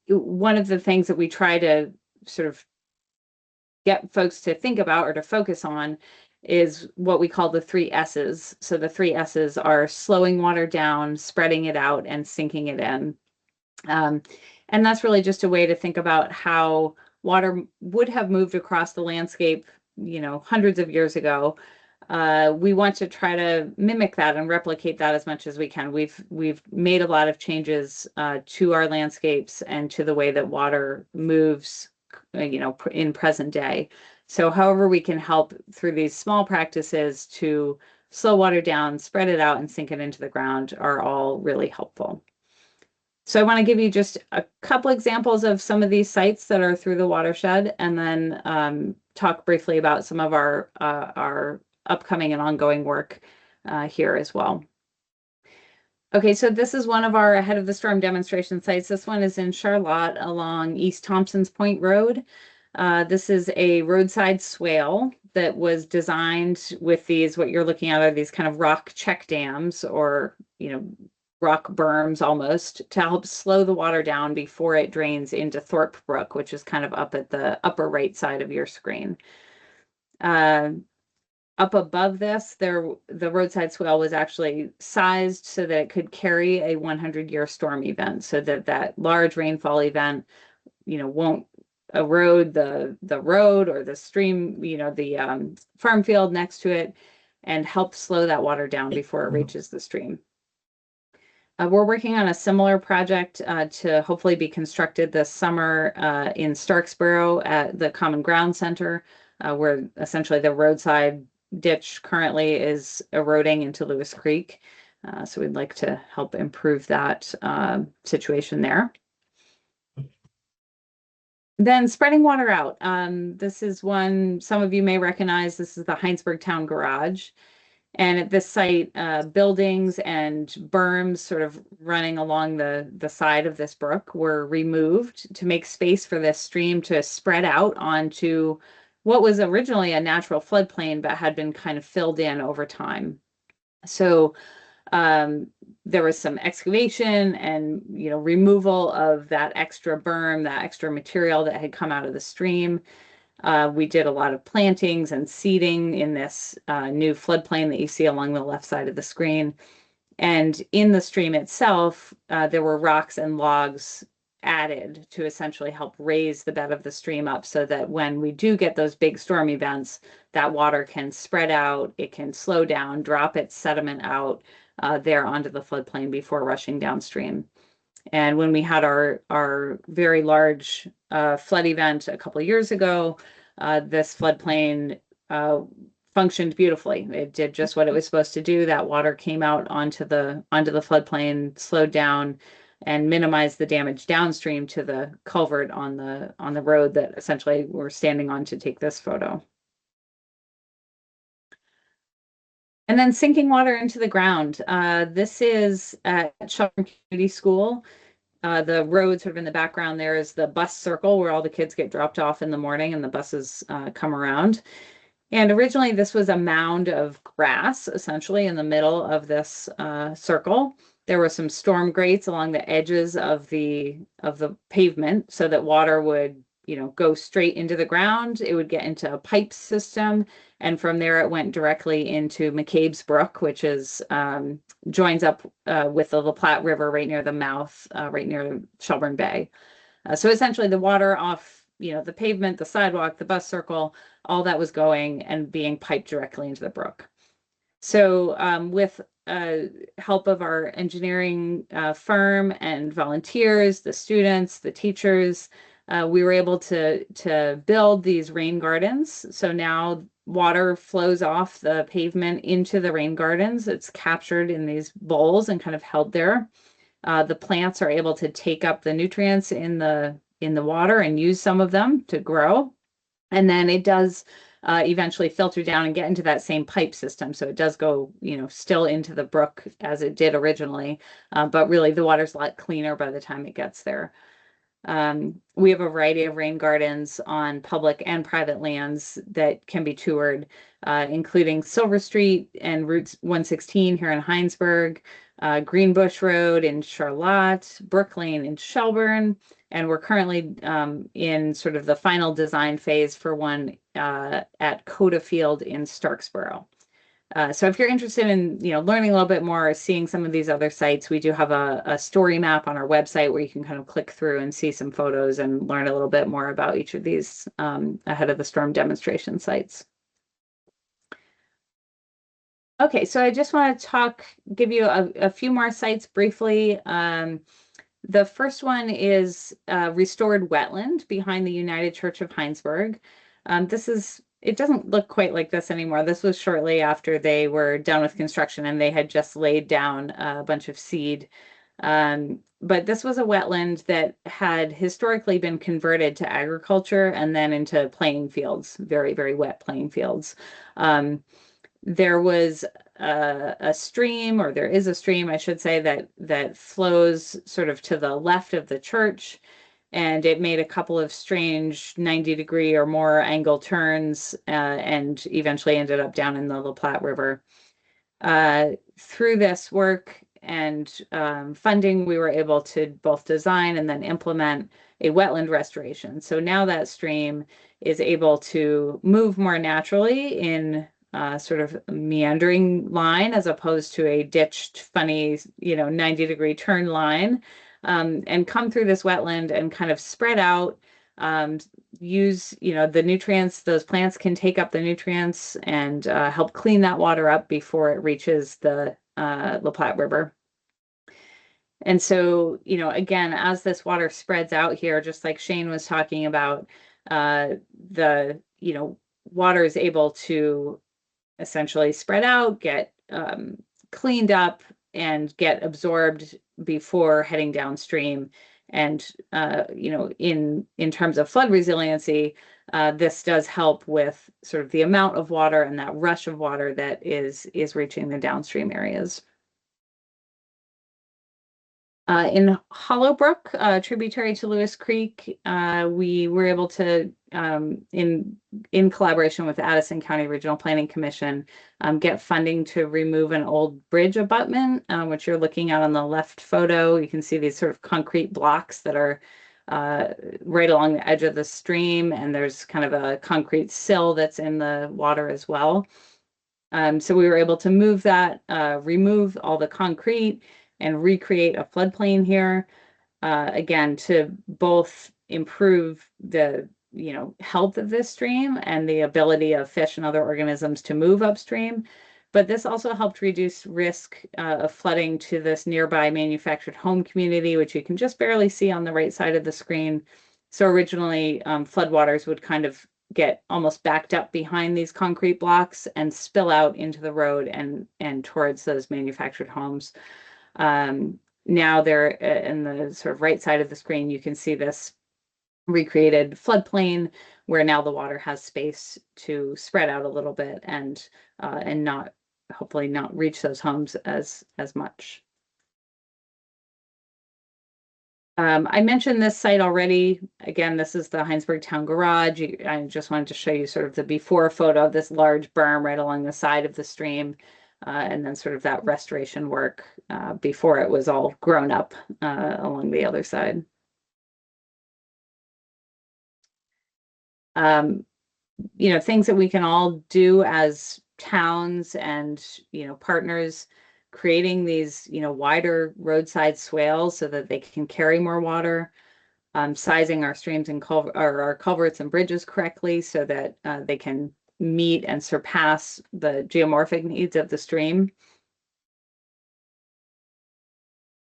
one of the things that we try to sort of get folks to think about or to focus on is what we call the 3 S's. So the 3 S's are slowing water down, spreading it out, and sinking it in. And that's really just a way to think about how water would have moved across the landscape, hundreds of years ago. We want to try to mimic that and replicate that as much as we can. We've made a lot of changes to our landscapes and to the way that water moves, in present day. So however we can help through these small practices to slow water down, spread it out, and sink it into the ground are all really helpful. So I want to give you just a couple examples of some of these sites that are through the watershed, and then talk briefly about some of our upcoming and ongoing work here as well. Okay, so this is one of our Ahead of the Storm demonstration sites. This one is in Charlotte along East Thompson's Point Road. This is a roadside swale that was designed with these, what you're looking at are these kind of rock check dams, or rock berms almost to help slow the water down before it drains into Thorpe Brook, which is kind of up at the upper right side of your screen. Up above this, the roadside swale was actually sized so that it could carry a 100-year storm event, so that large rainfall event, won't erode the road or the stream, the farm field next to it, and help slow that water down before it reaches the stream. We're working on a similar project to hopefully be constructed this summer in Starksboro at the Common Ground Center, where essentially the roadside ditch currently is eroding into Lewis Creek. So we'd like to help improve that situation there. Then spreading water out. This is one some of you may recognize. This is the Heinsberg Town Garage. And at this site, buildings and berms sort of running along the side of this brook were removed to make space for this stream to spread out onto what was originally a natural floodplain, but had been kind of filled in over time. So there was some excavation and removal of that extra berm, that extra material that had come out of the stream. We did a lot of plantings and seeding in this new floodplain that you see along the left side of the screen. And in the stream itself, there were rocks and logs added to essentially help raise the bed of the stream up so that when we do get those big storm events, that water can spread out, it can slow down, drop its sediment out there onto the floodplain before rushing downstream. And when we had our very large flood event a couple of years ago, this floodplain functioned beautifully. It did just what it was supposed to do. That water came out onto the floodplain, slowed down, and minimized the damage downstream to the culvert on the road that essentially we're standing on to take this photo. And then sinking water into the ground. This is at Shelburne Community School. The road sort of in the background there is the bus circle where all the kids get dropped off in the morning and the buses come around. And originally this was a mound of grass, essentially in the middle of this circle. There were some storm grates along the edges of the pavement so that water would go straight into the ground. It would get into a pipe system, and from there it went directly into McCabe's Brook, which is joins up with the LaPlatte River right near the mouth, right near Shelburne Bay. So essentially the water off the pavement, the sidewalk, the bus circle, all that was going and being piped directly into the brook. So with help of our engineering firm and volunteers, the students, the teachers, we were able to build these rain gardens. So now water flows off the pavement into the rain gardens. It's captured in these bowls and kind of held there. The plants are able to take up the nutrients in the water and use some of them to grow. And then it does eventually filter down and get into that same pipe system. So it does go, still into the brook as it did originally, but really the water's a lot cleaner by the time it gets there. We have a variety of rain gardens on public and private lands that can be toured, including Silver Street and Route 116 here in Heinsberg, Greenbush Road in Charlotte, Brook Lane in Shelburne, and we're currently in sort of the final design phase for one at Coda Field in Starksboro. So if you're interested in learning a little bit more or seeing some of these other sites, we do have a story map on our website where you can kind of click through and see some photos and learn a little bit more about each of these ahead of the storm demonstration sites. Okay, so I just want to give you a few more sites briefly. The first one is restored wetland behind the United Church of Heinsberg. It doesn't look quite like this anymore. This was shortly after they were done with construction and they had just laid down a bunch of seed. But this was a wetland that had historically been converted to agriculture and then into playing fields, very, very wet playing fields. There was a stream, or there is a stream, I should say, that flows sort of to the left of the church. And it made a couple of strange 90-degree or more angle turns and eventually ended up down in the LaPlatte River. Through this work and funding, we were able to both design and then implement a wetland restoration. So now that stream is able to move more naturally in sort of meandering line as opposed to a ditched, funny, 90-degree turn line, and come through this wetland and kind of spread out, use, the nutrients. Those plants can take up the nutrients and help clean that water up before it reaches the LaPlatte River. And so, again, as this water spreads out here, just like Shane was talking about, the, water is able to essentially spread out, get cleaned up, and get absorbed before heading downstream. And, in terms of flood resiliency, this does help with sort of the amount of water and that rush of water that is reaching the downstream areas. In Hollowbrook, tributary to Lewis Creek, we were able to, in collaboration with the Addison County Regional Planning Commission, get funding to remove an old bridge abutment, which you're looking at on the left photo. You can see these sort of concrete blocks that are right along the edge of the stream, and there's kind of a concrete sill that's in the water as well. So we were able to move that, remove all the concrete, and recreate a floodplain here, again, to both improve the health of this stream and the ability of fish and other organisms to move upstream. But this also helped reduce risk of flooding to this nearby manufactured home community, which you can just barely see on the right side of the screen. So originally, floodwaters would kind of get almost backed up behind these concrete blocks and spill out into the road and towards those manufactured homes. Now they're in the sort of right side of the screen, you can see this recreated floodplain where now the water has space to spread out a little bit and not, hopefully not reach those homes as much. I mentioned this site already. Again, this is the Heinsberg Town Garage. I just wanted to show you sort of the before photo of this large berm right along the side of the stream. And then sort of that restoration work before it was all grown up along the other side. Things that we can all do as towns and, partners, creating these, wider roadside swales so that they can carry more water, sizing our streams and our culverts and bridges correctly so that they can meet and surpass the geomorphic needs of the stream.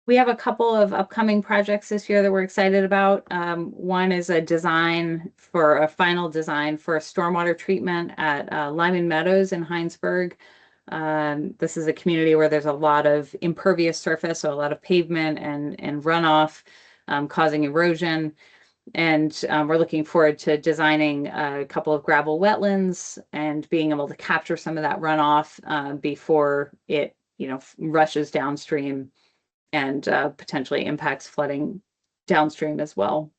We have a couple of upcoming projects this year that we're excited about. One is a final design for a stormwater treatment at Lyman Meadows in Heinsberg. This is a community where there's a lot of impervious surface, so a lot of pavement and runoff causing erosion. And we're looking forward to designing a couple of gravel wetlands and being able to capture some of that runoff before it, rushes downstream and potentially impacts flooding downstream as well.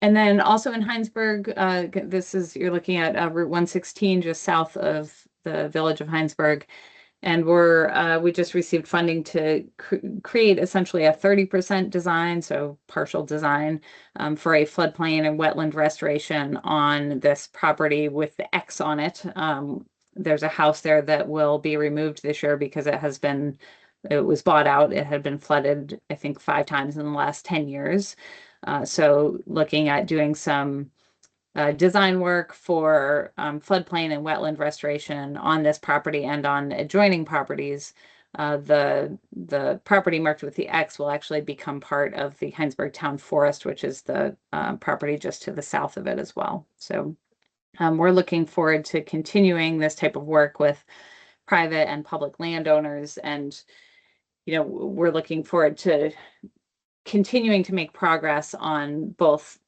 And then also in Heinsberg, you're looking at Route 116, just south of the village of Heinsberg. And we just received funding to create essentially a 30% design, so partial design, for a floodplain and wetland restoration on this property with the X on it. There's a house there that will be removed this year because it was bought out. It had been flooded, I think, 5 times in the last 10 years. So looking at doing some design work for floodplain and wetland restoration on this property and on adjoining properties. The property marked with the X will actually become part of the Heinsberg Town Forest, which is the property just to the south of it as well. So we're looking forward to continuing this type of work with private and public landowners. And, we're looking forward to continuing to make progress on both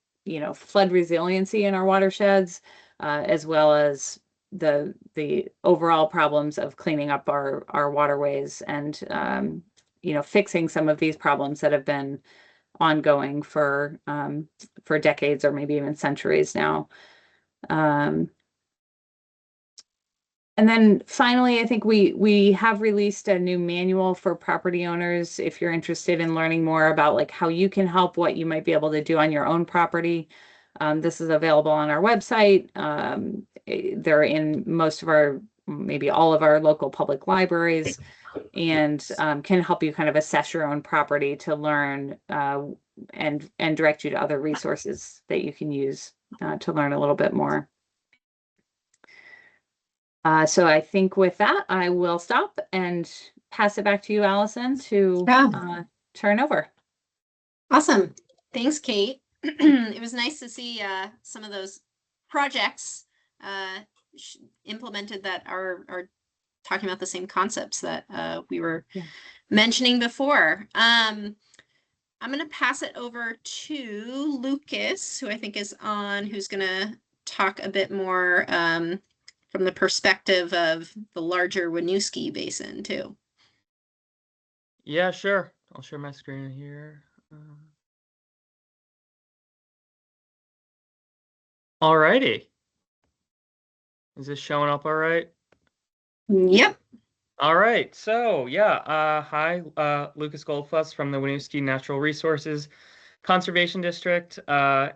flood resiliency in our watersheds, as well as the overall problems of cleaning up our waterways and fixing some of these problems that have been ongoing for decades or maybe even centuries now. then finally, I think we have released a new manual for property owners. If you're interested in learning more about like how you can help, what you might be able to do on your own property, this is available on our website. They're in most of our, maybe all of our local public libraries, and can help you kind of assess your own property to learn and direct you to other resources that you can use to learn a little bit more. So I think with that, I will stop and pass it back to you, Allison, to turn over. Awesome. Thanks, Kate. It was nice to see some of those projects implemented that are talking about the same concepts that we were mentioning before. I'm going to pass it over to Lucas, who I think is on, who's going to talk a bit more from the perspective of the larger Winooski Basin too. Yeah, sure. I'll share my screen here. Alrighty. Is this showing up all right? Yep. All right. So yeah, hi, Lucas Goldfuss from the Winooski Natural Resources Conservation District,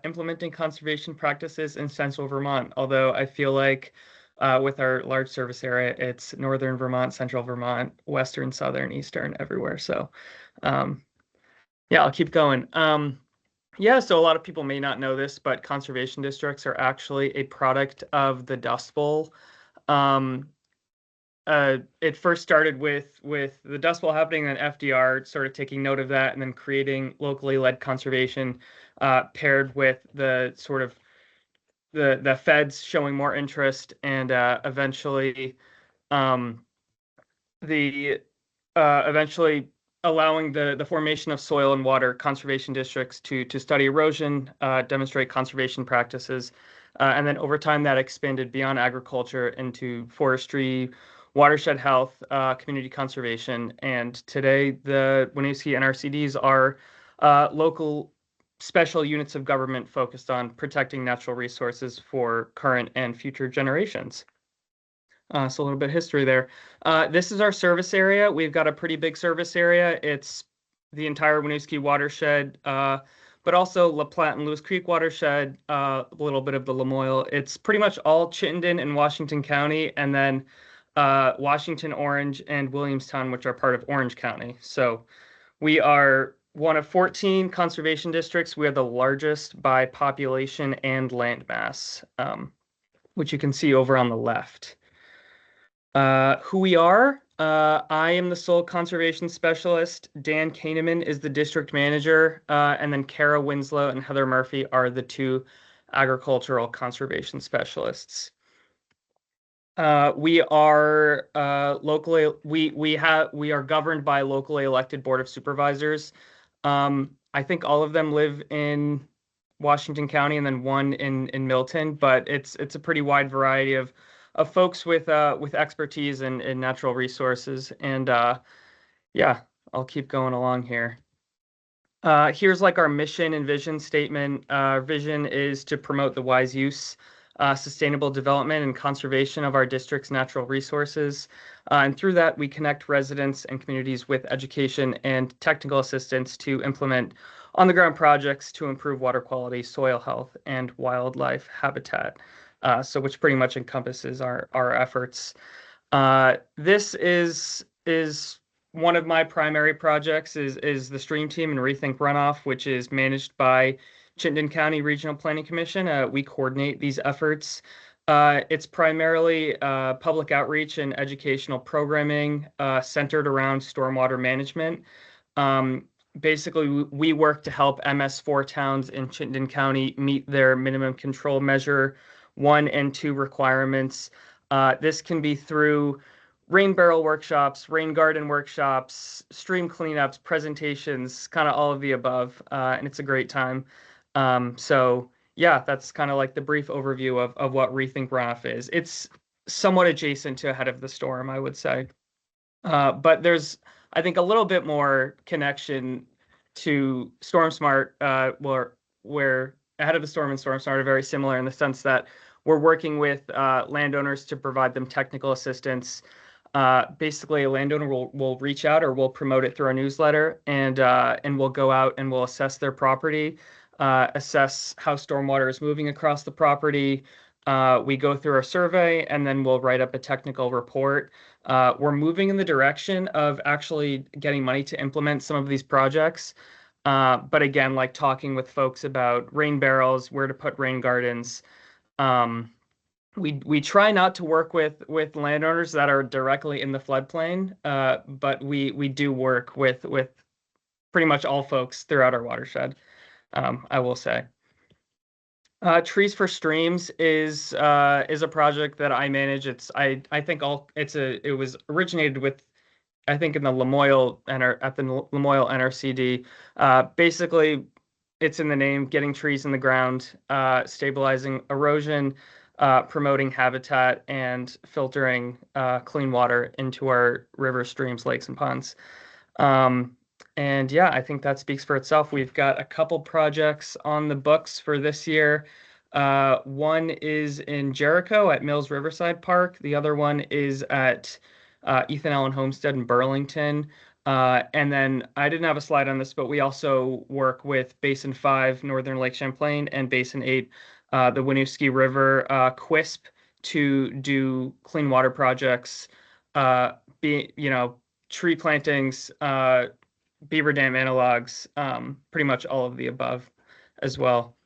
implementing conservation practices in central Vermont. Although I feel like with our large service area, it's northern Vermont, central Vermont, western, southern, eastern, everywhere. So yeah, I'll keep going. Yeah, so a lot of people may not know this, but conservation districts are actually a product of the Dust Bowl. It first started with the Dust Bowl happening, and FDR sort of taking note of that and then creating locally led conservation paired with the sort of the feds showing more interest, and eventually eventually allowing the formation of soil and water conservation districts to study erosion, demonstrate conservation practices, and then over time that expanded beyond agriculture into forestry, watershed health, community conservation, and today the Winooski NRCDs are local special units of government focused on protecting natural resources for current and future generations. So a little bit of history there. This is our service area. We've got a pretty big service area. It's the entire Winooski watershed, but also LaPlatte and Lewis Creek watershed, a little bit of the Lamoille. It's pretty much all Chittenden and Washington County, and then Washington, Orange, and Williamstown, which are part of Orange County. So we are one of 14 conservation districts. We are the largest by population and landmass, which you can see over on the left. Who we are, I am the sole conservation specialist. Dan Kahneman is the district manager, and then Kara Winslow and Heather Murphy are the two agricultural conservation specialists. We are locally, we are governed by locally elected board of supervisors. I think all of them live in Washington County, and then one in Milton, but it's a pretty wide variety of folks with expertise in natural resources. And yeah, I'll keep going along here. Here's like our mission and vision statement. Our vision is to promote the wise use, sustainable development, and conservation of our district's natural resources. And through that, we connect residents and communities with education and technical assistance to implement on-the-ground projects to improve water quality, soil health, and wildlife habitat. So which pretty much encompasses our efforts. This is one of my primary projects is the Stream Team and Rethink Runoff, which is managed by Chittenden County Regional Planning Commission. We coordinate these efforts. It's primarily public outreach and educational programming centered around stormwater management. Basically, we work to help MS4 towns in Chittenden County meet their minimum control measure 1 and 2 requirements. This can be through rain barrel workshops, rain garden workshops, stream cleanups, presentations, kind of all of the above, and it's a great time. So yeah, that's kind of like the brief overview of what Rethink Runoff is. It's somewhat adjacent to Ahead of the Storm, I would say. But there's, I think, a little bit more connection to Storm Smart, where Ahead of the Storm and Storm Smart are very similar in the sense that we're working with landowners to provide them technical assistance. Basically, a landowner will reach out, or we'll promote it through our newsletter, and we'll go out and we'll assess their property, assess how stormwater is moving across the property. We go through our survey, and then we'll write up a technical report. We're moving in the direction of actually getting money to implement some of these projects. But again, like talking with folks about rain barrels, where to put rain gardens. We try not to work with landowners that are directly in the floodplain, but we do work with pretty much all folks throughout our watershed. I will say. Trees for Streams is a project that I manage. It was originated with, I think, in the Lamoille at the Lamoille NRCD. Basically, it's in the name: getting trees in the ground, stabilizing erosion, promoting habitat, and filtering clean water into our rivers, streams, lakes, and ponds. And yeah, I think that speaks for itself. We've got a couple projects on the books for this year. One is in Jericho at Mills Riverside Park. The other one is at Ethan Allen Homestead in Burlington. And then I didn't have a slide on this, but we also work with Basin 5, Northern Lake Champlain, and Basin 8, the Winooski River, QUISP, to do clean water projects, tree plantings, beaver dam analogs, pretty much all of the above as well.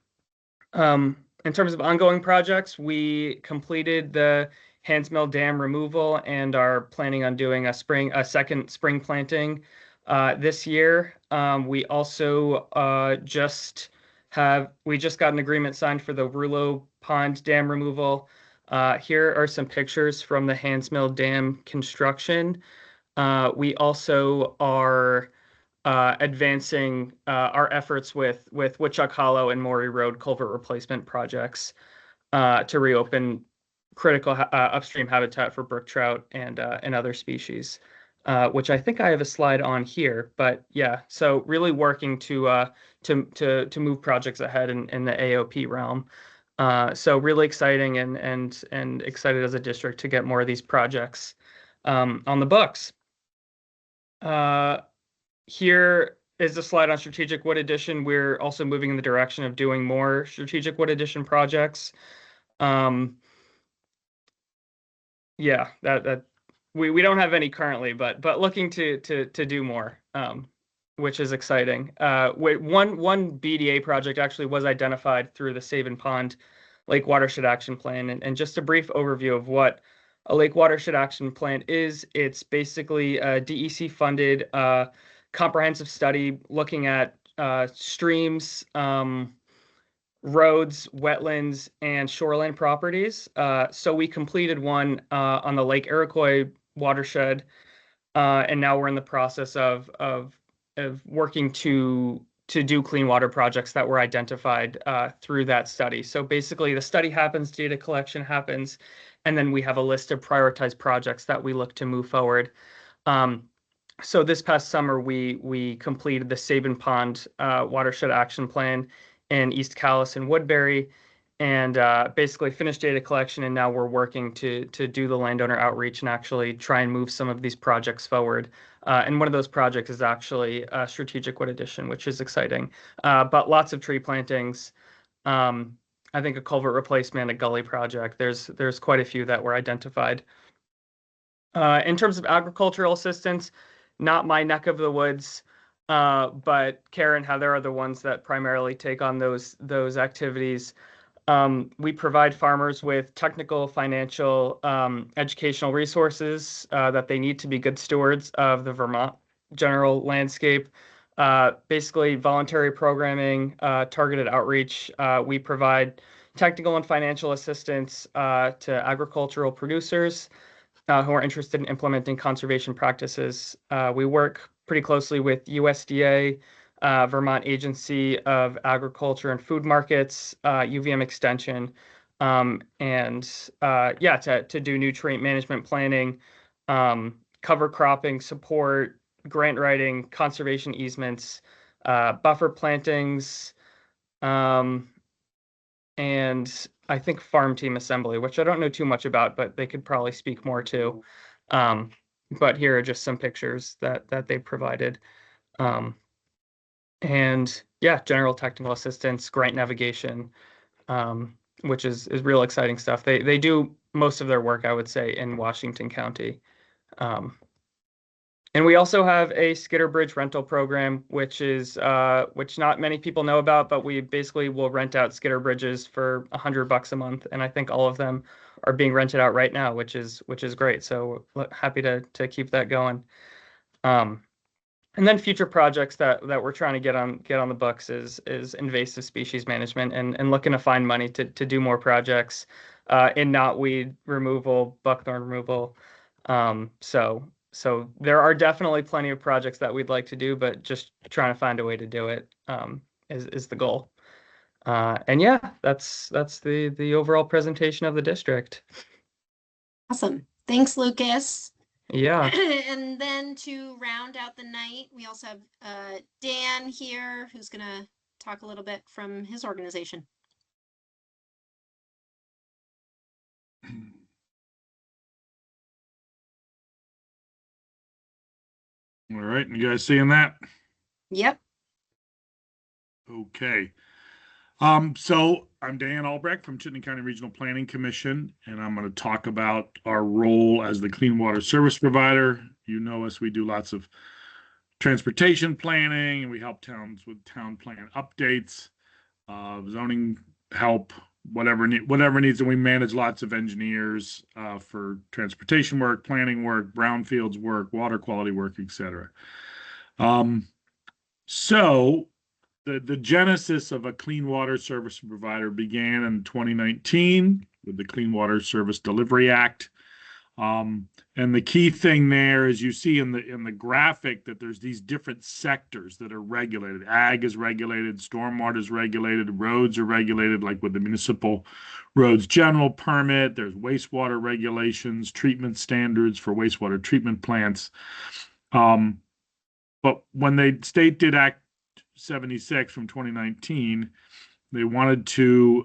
In terms of ongoing projects, we completed the Hans Mill Dam removal and are planning on doing a second spring planting this year. We also just got an agreement signed for the Rouleau Pond Dam removal. Here are some pictures from the Hans Mill Dam construction. We also are advancing our efforts with Woodchuck Hollow and Morey Road culvert replacement projects to reopen critical upstream habitat for brook trout and other species, which I think I have a slide on here. But yeah, so really working to move projects ahead in the AOP realm. So really exciting and excited as a district to get more of these projects on the books. Here is a slide on strategic wood addition. We're also moving in the direction of doing more strategic wood addition projects. Yeah, that we don't have any currently, but looking to do more, which is exciting. One BDA project actually was identified through the Save and Pond Lake Watershed Action Plan, and just a brief overview of what a Lake Watershed Action Plan is. It's basically a DEC funded comprehensive study looking at streams, roads, wetlands, and shoreline properties. So we completed one on the Lake Iroquois watershed, and now we're in the process of working to do clean water projects that were identified through that study. So basically, the study happens, data collection happens, and then we have a list of prioritized projects that we look to move forward. So this past summer, we completed the Sabin Pond Watershed Action Plan in East Calais and Woodbury, and basically finished data collection. And now we're working to do the landowner outreach and actually try and move some of these projects forward. And one of those projects is actually a strategic wood addition, which is exciting. But lots of tree plantings. I think a culvert replacement, a gully project. There's quite a few that were identified. In terms of agricultural assistance, not my neck of the woods, but Karen, Heather are the ones that primarily take on those activities. We provide farmers with technical, financial, educational resources that they need to be good stewards of the Vermont general landscape. Basically, voluntary programming, targeted outreach. We provide technical and financial assistance to agricultural producers who are interested in implementing conservation practices. We work pretty closely with USDA, Vermont Agency of Agriculture and Food Markets, UVM Extension, to do nutrient management planning, cover cropping support, grant writing, conservation easements, buffer plantings, and I think Farm Team Assembly, which I don't know too much about, but they could probably speak more to. But here are just some pictures that they provided. And yeah, general technical assistance, grant navigation, which is real exciting stuff. They do most of their work, I would say, in Washington County. And we also have a skidder bridge rental program, which not many people know about, but we basically will rent out skidder bridges for $100 a month, and I think all of them are being rented out right now, which is great. So happy to keep that going. And then future projects that we're trying to get on the books is invasive species management and looking to find money to do more projects in knotweed removal, buckthorn removal. So there are definitely plenty of projects that we'd like to do, but just trying to find a way to do it is the goal. And yeah, that's the overall presentation of the district. Awesome. Thanks, Lucas. Yeah. And then to round out the night, we also have Dan here, who's going to talk a little bit from his organization. All right, you guys seeing that? Yep. Okay. So I'm Dan Albrecht from Chittenden County Regional Planning Commission, and I'm going to talk about our role as the clean water service provider. You know us, we do lots of transportation planning, and we help towns with town plan updates, zoning help, whatever needs, and we manage lots of engineers for transportation work, planning work, brownfields work, water quality work, etc. So the genesis of a clean water service provider began in 2019 with the Clean Water Service Delivery Act. And the key thing there is you see in the graphic that there's these different sectors that are regulated. Ag is regulated, stormwater is regulated, roads are regulated, like with the municipal roads general permit. There's wastewater regulations, treatment standards for wastewater treatment plants. But when the state did Act 76 from 2019, they wanted to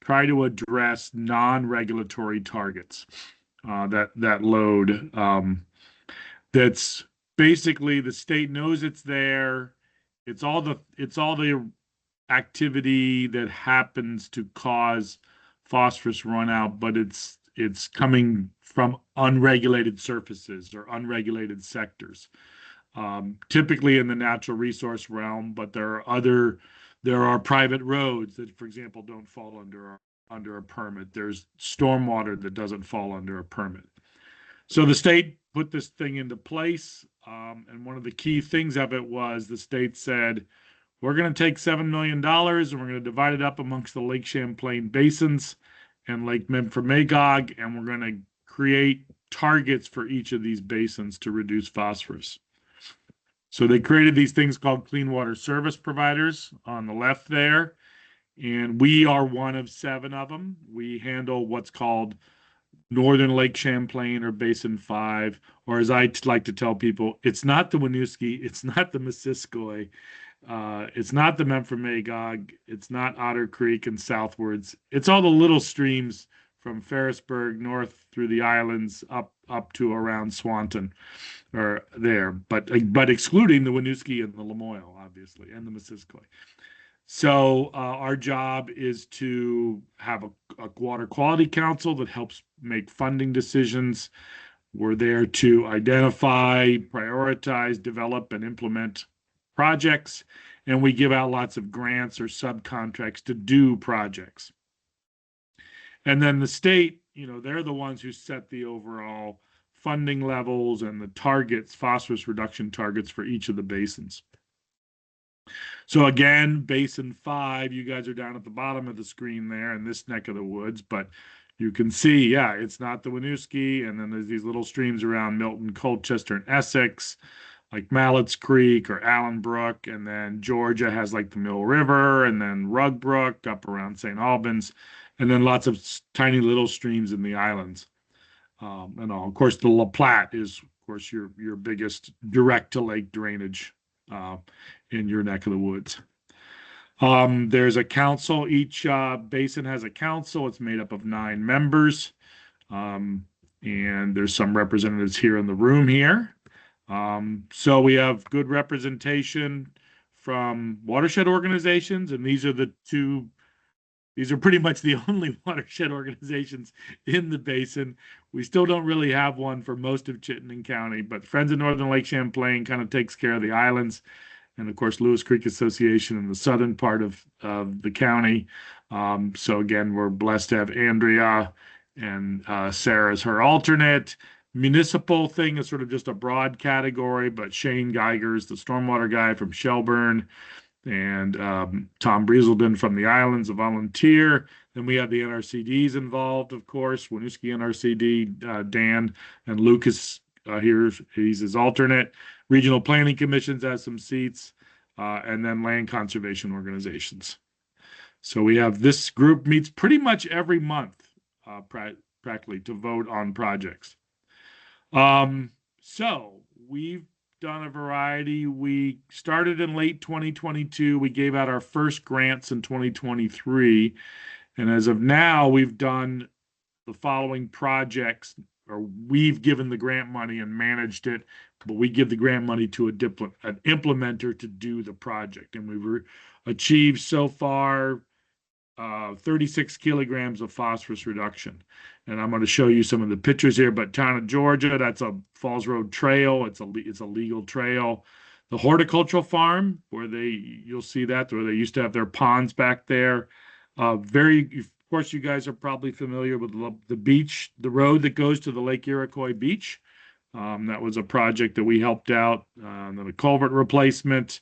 try to address non-regulatory targets. That load. That's basically the state knows it's there. It's all the activity that happens to cause phosphorus runout, but it's coming from unregulated surfaces or unregulated sectors. Typically in the natural resource realm, but there are private roads that, for example, don't fall under a permit. There's stormwater that doesn't fall under a permit. So the state put this thing into place. And one of the key things of it was the state said, we're going to take $7 million and we're going to divide it up amongst the Lake Champlain basins and Lake Memphremagog, and we're going to create targets for each of these basins to reduce phosphorus. So they created these things called clean water service providers on the left there. And we are one of 7 of them. We handle what's called Northern Lake Champlain or Basin 5, or as I like to tell people, it's not the Winooski, it's not the Missisquoi, it's not the Memphremagog, it's not Otter Creek and southwards. It's all the little streams from Ferrisburg north through the islands up to around Swanton or there, but excluding the Winooski and the Lamoille, obviously, and the Missisquoi. So our job is to have a water quality council that helps make funding decisions. We're there to identify, prioritize, develop, and implement projects. And we give out lots of grants or subcontracts to do projects. And then the state, they're the ones who set the overall funding levels and the targets, phosphorus reduction targets for each of the basins. So again, Basin 5, you guys are down at the bottom of the screen there in this neck of the woods, but you can see, yeah, it's not the Winooski, and then there's these little streams around Milton, Colchester, and Essex, like Mallett's Creek or Allen Brook, and then Georgia has like the Mill River, and then Rug Brook up around St. Albans, and then lots of tiny little streams in the islands. And all. Of course, the LaPlatte is, of course, your biggest direct-to-lake drainage in your neck of the woods. There's a council. Each basin has a council. It's made up of 9 members. And there's some representatives here in the room here. So we have good representation from watershed organizations, and these are pretty much the only watershed organizations in the basin. We still don't really have one for most of Chittenden County, but Friends of Northern Lake Champlain kind of takes care of the islands. And of course, Lewis Creek Association in the southern part of the county. So again, we're blessed to have Andrea and Sarah as her alternate. Municipal thing is sort of just a broad category, but Shane Geiger's the stormwater guy from Shelburne, and Tom Breezelden from the islands, a volunteer. Then we have the NRCDs involved, of course, Winooski NRCD, Dan, and Lucas here, he's his alternate. Regional Planning Commissions has some seats, and then land conservation organizations. So we have this group meets pretty much every month, practically, to vote on projects. So we've done a variety. We started in late 2022. We gave out our first grants in 2023. And as of now, we've done the following projects, or we've given the grant money and managed it, but we give the grant money to an implementer to do the project. And we've achieved so far 36 kilograms of phosphorus reduction. And I'm going to show you some of the pictures here, but town of Georgia, that's a Falls Road trail. It's a legal trail. The horticultural farm, you'll see that, where they used to have their ponds back there. Of course, you guys are probably familiar with the beach, the road that goes to the Lake Iroquois beach. That was a project that we helped out, and then a culvert replacement,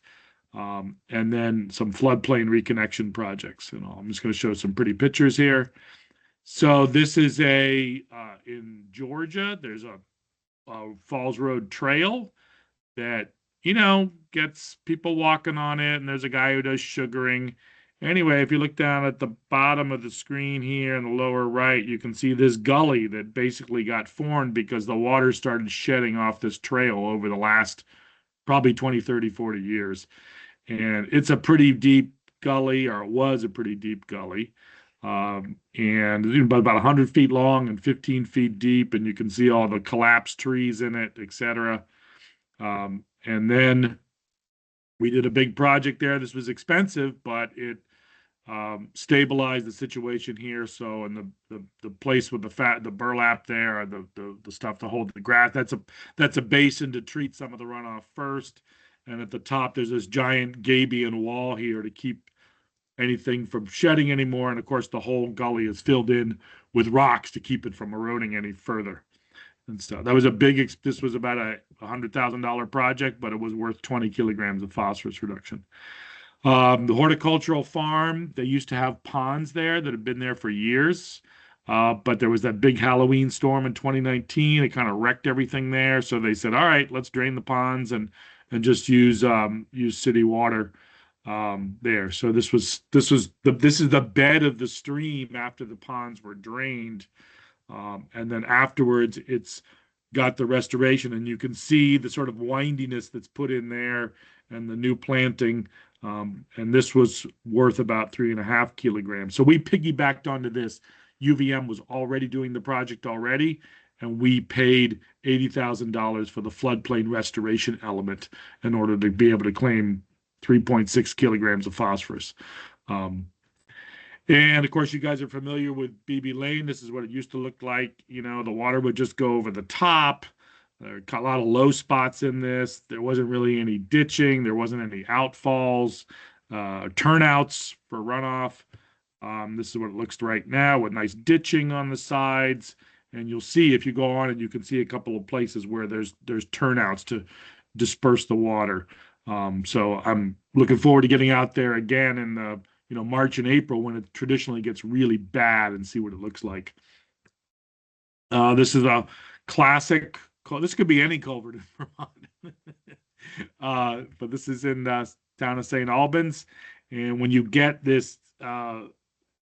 and then some floodplain reconnection projects. And I'm just going to show some pretty pictures here. So this is in Georgia, there's a Falls Road trail that, gets people walking on it, and there's a guy who does sugaring. Anyway, if you look down at the bottom of the screen here in the lower right, you can see this gully that basically got formed because the water started shedding off this trail over the last probably 20, 30, 40 years. And it's a pretty deep gully, or it was a pretty deep gully. And about 100 feet long and 15 feet deep, and you can see all the collapsed trees in it, etc. And then we did a big project there. This was expensive, but it stabilized the situation here. So, and the place with the burlap there, the stuff to hold the grass, that's a basin to treat some of the runoff first. And at the top, there's this giant gabion wall here to keep anything from shedding anymore. And of course, the whole gully is filled in with rocks to keep it from eroding any further. And so that was this was about a $100,000 project, but it was worth 20 kilograms of phosphorus reduction. The horticultural farm, they used to have ponds there that had been there for years. But there was that big Halloween storm in 2019. It kind of wrecked everything there. So they said, all right, let's drain the ponds and just use city water there. So this is the bed of the stream after the ponds were drained. And then afterwards, it's got the restoration, and you can see the sort of windiness that's put in there and the new planting. And this was worth about 3.5 kilograms. So we piggybacked onto this. UVM was already doing the project already, and we paid $80,000 for the floodplain restoration element in order to be able to claim 3.6 kilograms of phosphorus. And of course, you guys are familiar with BB Lane. This is what it used to look like. The water would just go over the top. There are a lot of low spots in this. There wasn't really any ditching. There wasn't any outfalls, turnouts for runoff. This is what it looks right now with nice ditching on the sides. And you'll see, if you go on, and you can see a couple of places where there's turnouts to disperse the water. So I'm looking forward to getting out there again in March and April, when it traditionally gets really bad, and see what it looks like. This is a classic. This could be any culvert in Vermont, but this is in town of St. Albans. And when you get this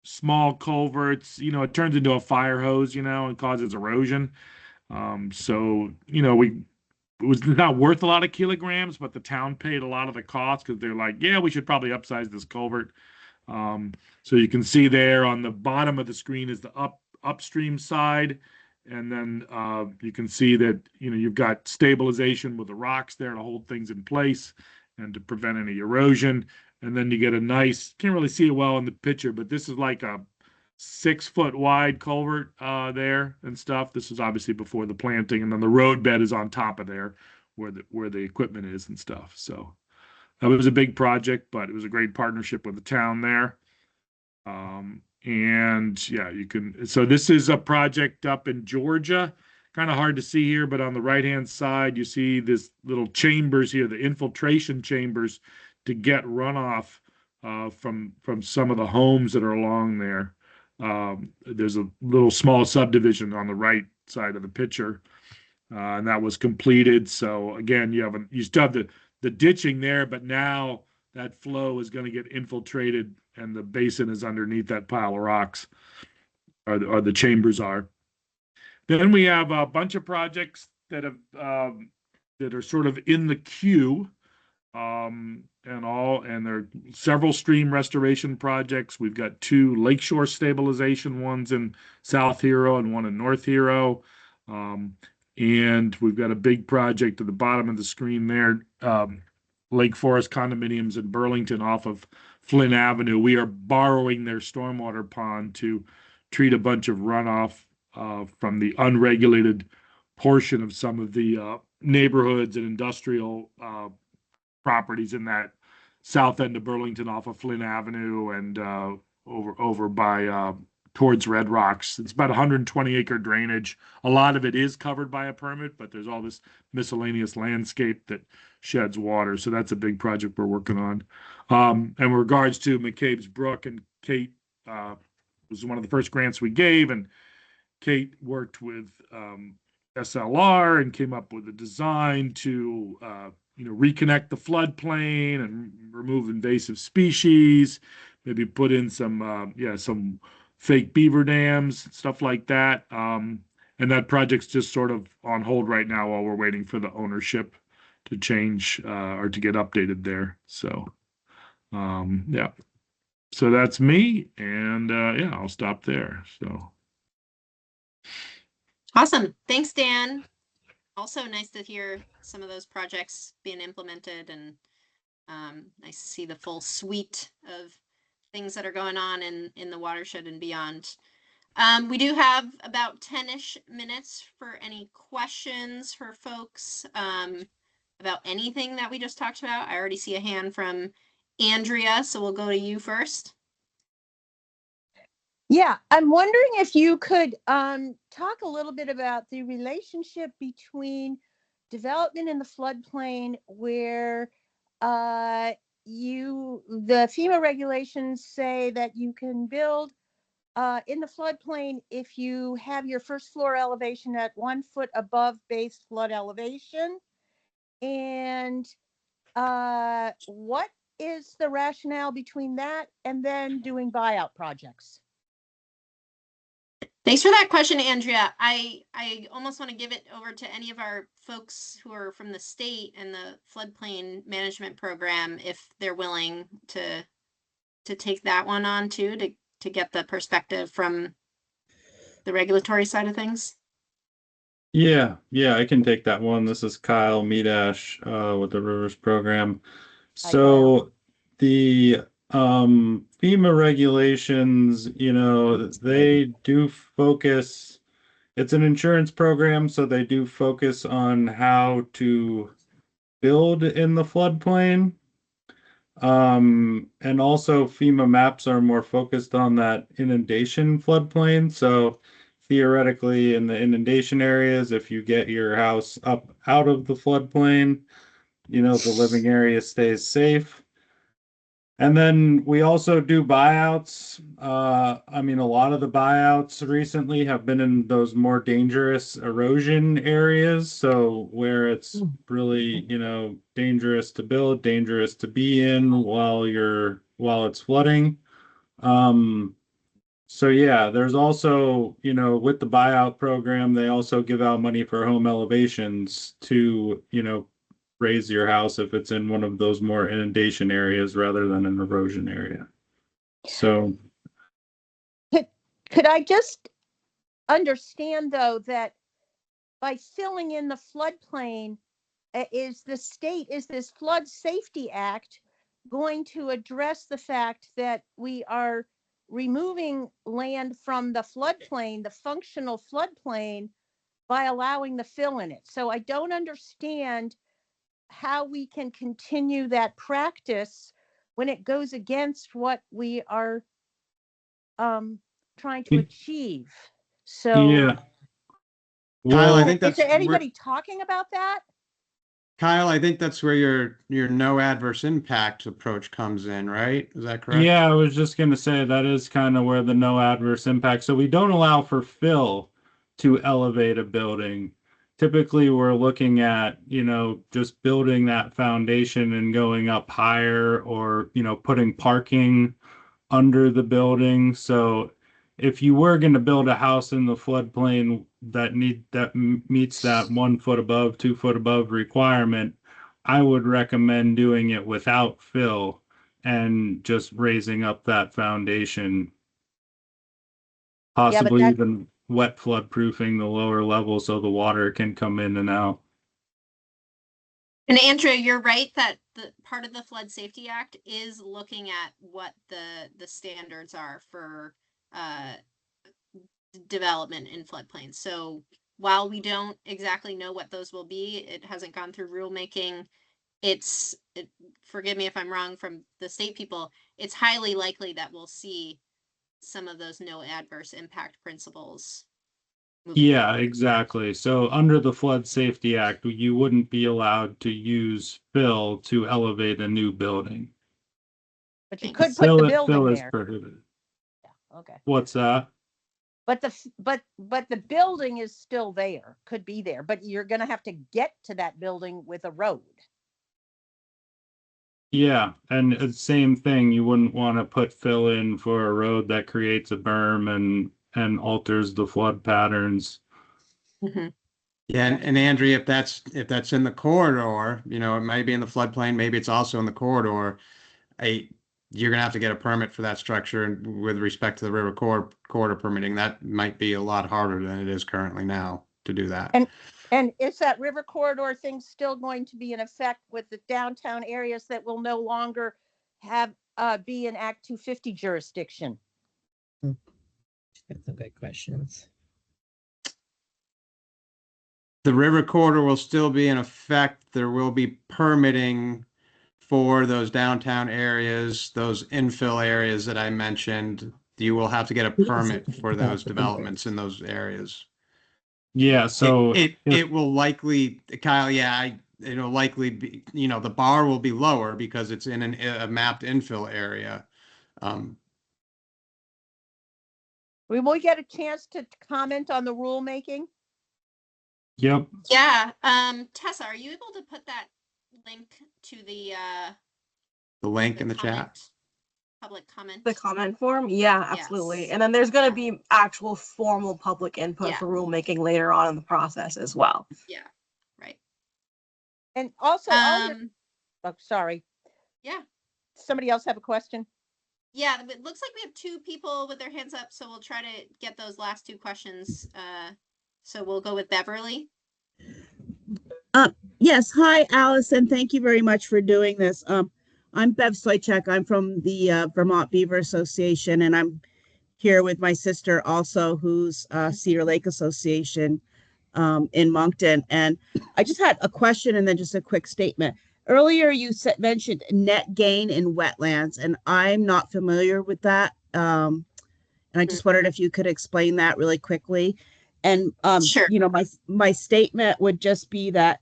small culverts, it turns into a fire hose, and causes erosion. So we it was not worth a lot of kilograms, but the town paid a lot of the cost because they're like, yeah, we should probably upsize this culvert. So you can see there on the bottom of the screen is the upstream side. And then you can see that, you've got stabilization with the rocks there to hold things in place and to prevent any erosion. And then you get a nice, can't really see it well in the picture, but this is like a 6-foot wide culvert there and stuff. This is obviously before the planting, and then the road bed is on top of there where the equipment is and stuff. So that was a big project, but it was a great partnership with the town there. And yeah, so this is a project up in Georgia, kind of hard to see here, but on the right-hand side, you see this little chambers here, the infiltration chambers to get runoff from some of the homes that are along there. There's a little small subdivision on the right side of the picture, and that was completed. So again, you still have the ditching there, but now that flow is going to get infiltrated, and the basin is underneath that pile of rocks, or the chambers are. Then we have a bunch of projects that are sort of in the queue, and there are several stream restoration projects. We've got 2 lakeshore stabilization ones in South Hero and one in North Hero. And we've got a big project at the bottom of the screen there, Lake Forest condominiums in Burlington off of Flynn Avenue. We are borrowing their stormwater pond to treat a bunch of runoff from the unregulated portion of some of the neighborhoods and industrial properties in that south end of Burlington off of Flynn Avenue and over by towards Red Rocks. It's about 120-acre drainage. A lot of it is covered by a permit, but there's all this miscellaneous landscape that sheds water. So that's a big project we're working on. And in regards to McCabe's Brook, and Kate was one of the first grants we gave, and Kate worked with SLR and came up with a design to reconnect the floodplain and remove invasive species, maybe put in some fake beaver dams, stuff like that. And that project's just sort of on hold right now while we're waiting for the ownership to change or to get updated there. So, yeah. So that's me, and I'll stop there. So. Awesome. Thanks, Dan. Also nice to hear some of those projects being implemented, and nice to see the full suite of things that are going on in the watershed and beyond. We do have about 10-ish minutes for any questions for folks about anything that we just talked about. I already see a hand from Andrea, so we'll go to you first. Yeah, I'm wondering if you could talk a little bit about the relationship between development in the floodplain, where the FEMA regulations say that you can build in the floodplain if you have your first floor elevation at 1 foot above base flood elevation. And what is the rationale between that and then doing buyout projects? Thanks for that question, Andrea. I almost want to give it over to any of our folks who are from the state and the floodplain management program, if they're willing to take that one on too, to get the perspective from the regulatory side of things. Yeah, I can take that one. This is Kyle Midash with the Rivers program. So the FEMA regulations, they do focus, it's an insurance program, so they do focus on how to build in the floodplain. And also FEMA maps are more focused on that inundation floodplain. So theoretically, in the inundation areas, if you get your house up out of the floodplain, the living area stays safe. And then we also do buyouts. A lot of the buyouts recently have been in those more dangerous erosion areas. So where it's really, dangerous to build, dangerous to be in while it's flooding. So yeah, there's also, with the buyout program, they also give out money for home elevations to, raise your house if it's in one of those more inundation areas rather than an erosion area. So Could I just understand though that by filling in the floodplain, is this Flood Safety Act going to address the fact that we are removing land from the floodplain, the functional floodplain, by allowing the fill in it? So I don't understand how we can continue that practice when it goes against what we are trying to achieve. So yeah. Kyle, I Well, think is that's there anybody talking about that? Kyle, I think that's where your no adverse impact approach comes in, right? Is that correct? yeah, I was just gonna say that is kind of where the no adverse impact. So we don't allow for fill to elevate a building. Typically, we're looking at, just building that foundation and going up higher, or, putting parking under the building. So if you were going to build a house in the floodplain that meets that 1 foot above, 2 foot above requirement, I would recommend doing it without fill and just raising up that foundation, possibly even wet flood proofing the lower level so the water can come in and out. And Andrea, you're right that the part of the Flood Safety Act is looking at what the standards are for development in floodplains. So while we don't exactly know what those will be, it hasn't gone through rulemaking. Forgive me if I'm wrong from the state people, it's highly likely that we'll see some of those no adverse impact principles. Yeah, exactly. So under the Flood Safety Act, you wouldn't be allowed to use fill to elevate a new building. But you could put the building fill there. is prohibited. Yeah, okay. What's that? But the building is still there, could be there, but you're going to have to get to that building with a road. Yeah, and it's same thing. You wouldn't want to put fill in for a road that creates a berm and alters the flood patterns. Mm-hmm. Yeah, and Andrea, if that's in the corridor, it might be in the floodplain, maybe it's also in the corridor. You're gonna have to get a permit for that structure, and with respect to the river corridor permitting, that might be a lot harder than it is currently now to do that. And is that river corridor thing still going to be in effect with the downtown areas that will no longer have be in Act 250 jurisdiction? That's some good questions. The river corridor will still be in effect. There will be permitting for those downtown areas, those infill areas that I mentioned. You will have to get a permit for those developments in those areas. Yeah, so it will likely, Kyle, it'll likely be, the bar will be lower because it's in a mapped infill area. Will we get a chance to comment on the rulemaking? Yep. Yeah. Tessa, are you able to put that link to the link in the chat? Public comment. The comment form? Yeah, absolutely. Yes. And then there's going to be actual formal public input for rulemaking later on in the process as well. Yeah, right. And also, sorry. Yeah. Somebody else have a question? Yeah, it looks like we have 2 people with their hands up, so we'll try to get those last 2 questions. So we'll go with Beverly. Yes. Hi, Allison. Thank you very much for doing this. I'm Bev Soychek. I'm from the Vermont Beaver Association, and I'm here with my sister also, who's Cedar Lake Association in Moncton. And I just had a question and then just a quick statement. Earlier, you mentioned net gain in wetlands, and I'm not familiar with that. And I just wondered if you could explain that really quickly. And, sure. My statement would just be that,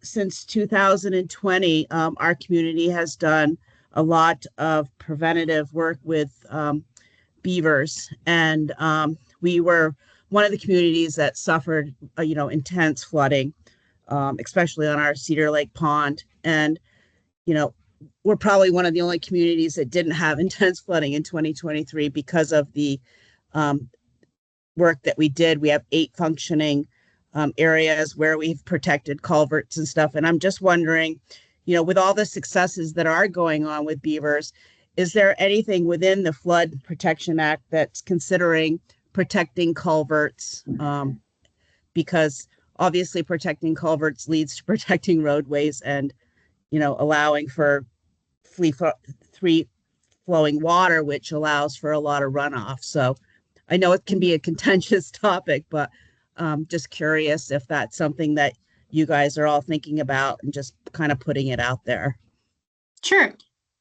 since 2020, our community has done a lot of preventative work with beavers. And we were one of the communities that suffered, intense flooding, especially on our Cedar Lake Pond. And, we're probably one of the only communities that didn't have intense flooding in 2023 because of the work that we did. We have 8 functioning areas where we've protected culverts and stuff. And I'm just wondering, you know, with all the successes that are going on with beavers, is there anything within the Flood Protection Act that's considering protecting culverts? Because obviously protecting culverts leads to protecting roadways and, you know, allowing for free flowing water, which allows for a lot of runoff. So I know it can be a contentious topic, but just curious if that's something that you guys are all thinking about and just kind of putting it out there. Sure.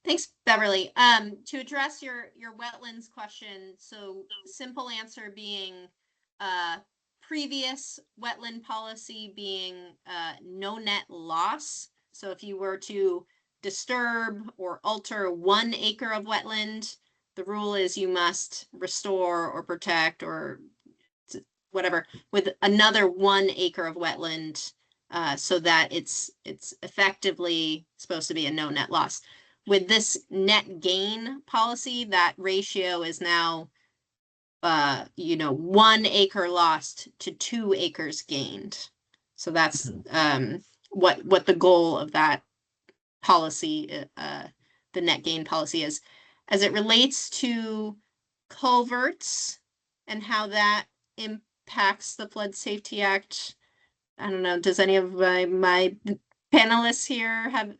Thanks, Beverly. To address your wetlands question, so simple answer being previous wetland policy being no net loss. So if you were to disturb or alter 1 acre of wetland, the rule is you must restore or protect or whatever with another 1 acre of wetland, so that it's effectively supposed to be a no net loss. With this net gain policy, that ratio is now 1 acre lost to 2 acres gained. So that's what the goal of that policy, the net gain policy is. As it relates to culverts and how that impacts the Flood Safety Act, I don't know, does any of my panelists here have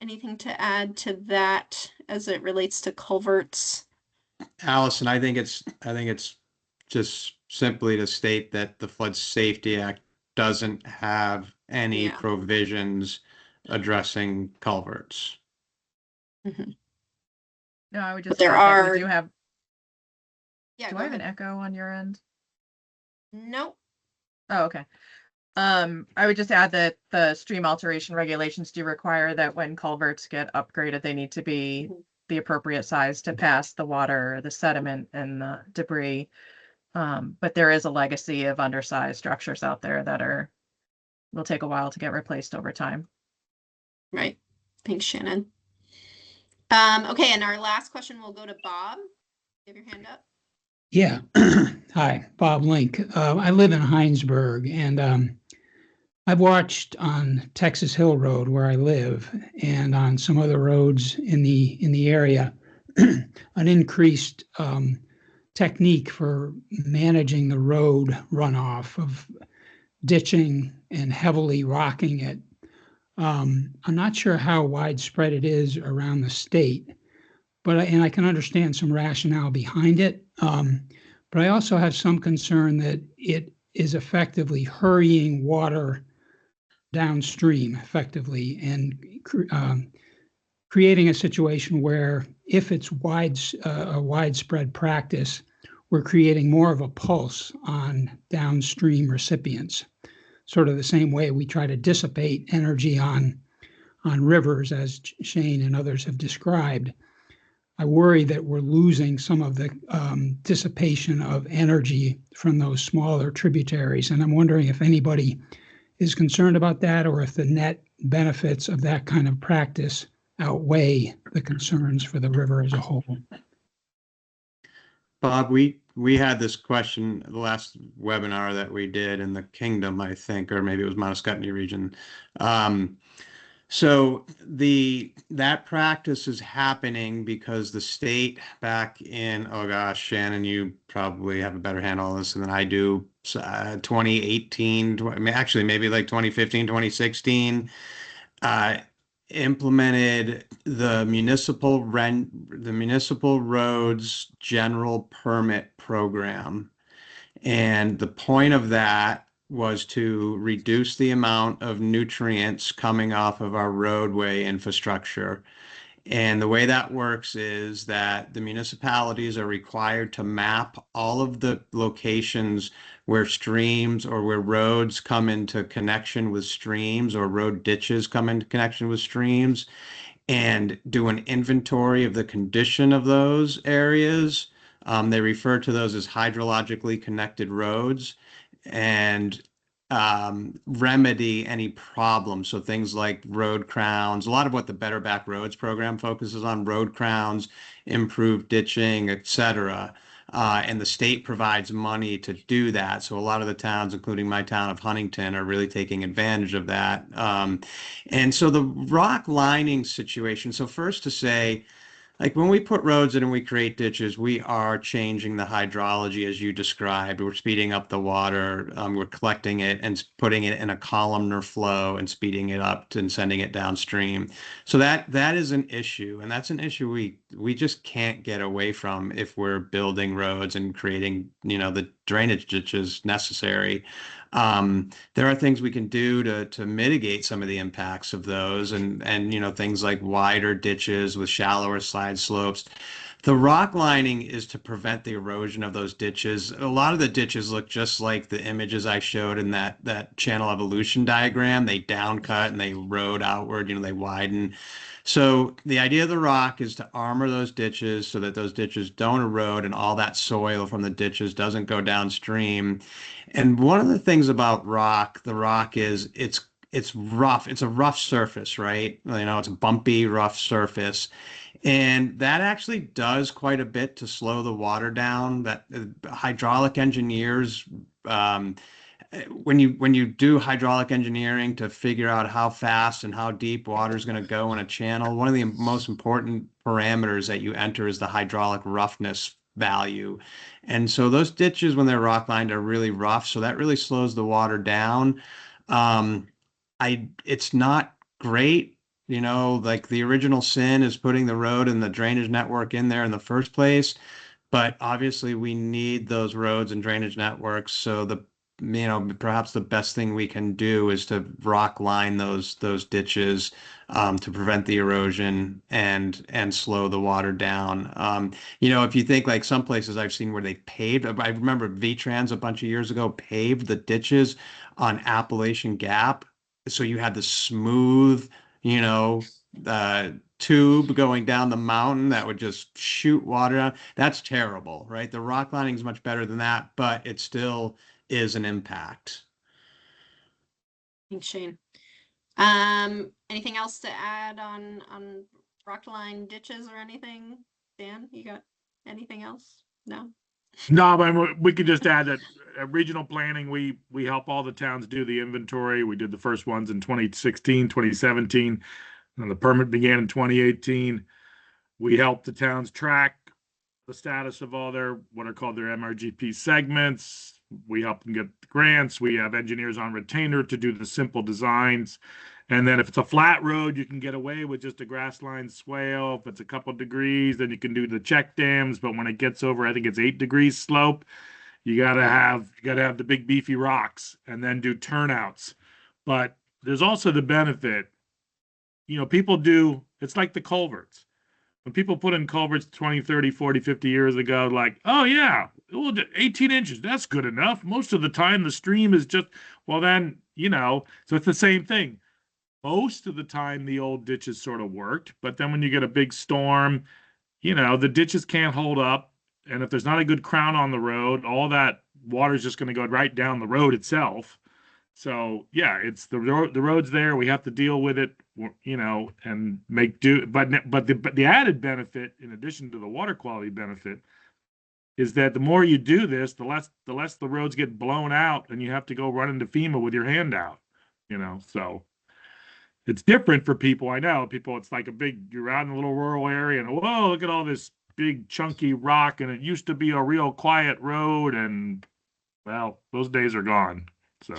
anything to add to that as it relates to culverts? Allison, I think it's just simply to state that the Flood Safety Act doesn't have any provisions addressing culverts. Mm-hmm. No, I would just there add that are. we do have. Yeah. Do I have an echo on your end? Nope. Oh, okay. I would just add that the stream alteration regulations do require that when culverts get upgraded, they need to be the appropriate size to pass the water, the sediment, and the debris. But there is a legacy of undersized structures out there that will take a while to get replaced over time. Right. Thanks, Shannon. Okay, and our last question will go to Bob. You have your hand up. Yeah. Hi, Bob Link. I live in Heinsberg, and I've watched on Texas Hill Road where I live and on some other roads in the area an increased technique for managing the road runoff of ditching and heavily rocking it. I'm not sure how widespread it is around the state, but I can understand some rationale behind it. But I also have some concern that it is effectively hurrying water downstream effectively and creating a situation where if it's a widespread practice, we're creating more of a pulse on downstream recipients, sort of the same way we try to dissipate energy on rivers, as Shane and others have described. I worry that we're losing some of the dissipation of energy from those smaller tributaries. And I'm wondering if anybody is concerned about that or if the net benefits of that kind of practice outweigh the concerns for the river as a whole. Bob, we had this question the last webinar that we did in the Kingdom, I think, or maybe it was Montescutney region. So that practice is happening because the state back in, oh gosh, Shannon, you probably have a better handle on this than I do, 2018, actually maybe like 2015, 2016, implemented the municipal roads general permit program. And the point of that was to reduce the amount of nutrients coming off of our roadway infrastructure. And the way that works is that the municipalities are required to map all of the locations where streams or where roads come into connection with streams or road ditches come into connection with streams and do an inventory of the condition of those areas. They refer to those as hydrologically connected roads. And remedy any problems. So things like road crowns, a lot of what the Better Back Roads program focuses on, road crowns, improved ditching, etc. And the state provides money to do that. So a lot of the towns, including my town of Huntington, are really taking advantage of that. And so the rock lining situation, so first to say, like when we put roads in and we create ditches, we are changing the hydrology as you described. We're speeding up the water. We're collecting it and putting it in a columnar flow and speeding it up and sending it downstream. So that is an issue, and that's an issue we just can't get away from if we're building roads and creating, the drainage ditches necessary. There are things we can do to mitigate some of the impacts of those, and things like wider ditches with shallower slide slopes. The rock lining is to prevent the erosion of those ditches. A lot of the ditches look just like the images I showed in that channel evolution diagram. They downcut and they erode outward, they widen. So the idea of the rock is to armor those ditches so that those ditches don't erode and all that soil from the ditches doesn't go downstream. And one of the things about the rock is it's rough. It's a rough surface, right? It's a bumpy, rough surface. And that actually does quite a bit to slow the water down. That hydraulic engineers, when you do hydraulic engineering to figure out how fast and how deep water is going to go in a channel, one of the most important parameters that you enter is the hydraulic roughness value. And so those ditches, when they're rock lined, are really rough. So that really slows the water down. It's not great, like the original sin is putting the road and the drainage network in there in the first place. But obviously we need those roads and drainage networks. So perhaps the best thing we can do is to rock line those ditches to prevent the erosion and slow the water down. If you think like some places I've seen where they paved, I remember V-Trans a bunch of years ago paved the ditches on Appalachian Gap. So you had the smooth, tube going down the mountain that would just shoot water out. That's terrible, right? The rock lining is much better than that, but it still is an impact. Thanks, Shane. Anything else to add on rock line ditches or anything? Dan, you got anything else? No? No, but we could just add that at regional planning, we help all the towns do the inventory. We did the first ones in 2016, 2017, and the permit began in 2018. We help the towns track the status of all their, what are called their MRGP segments. We help them get grants. We have engineers on retainer to do the simple designs. And then if it's a flat road, you can get away with just a grass line swale. If it's a couple degrees, then you can do the check dams. But when it gets over, I think it's 8 degrees slope, you gotta have the big beefy rocks and then do turnouts. But there's also the benefit, people do, it's like the culverts. When people put in culverts 20, 30, 40, 50 years ago, like, oh yeah, 18 inches, that's good enough. Most of the time the stream is just, well then, so it's the same thing. Most of the time the old ditches sort of worked, but then when you get a big storm, the ditches can't hold up. And if there's not a good crown on the road, all that water is just going to go right down the road itself. So yeah, it's the road's there. We have to deal with it, and make do. But the added benefit, in addition to the water quality benefit, is that the more you do this, the less the roads get blown out, and you have to go run into FEMA with your hand out. So it's different for people. I know people. It's like you're out in a little rural area, and whoa, look at all this big chunky rock, and it used to be a real quiet road, and well, those days are gone. So.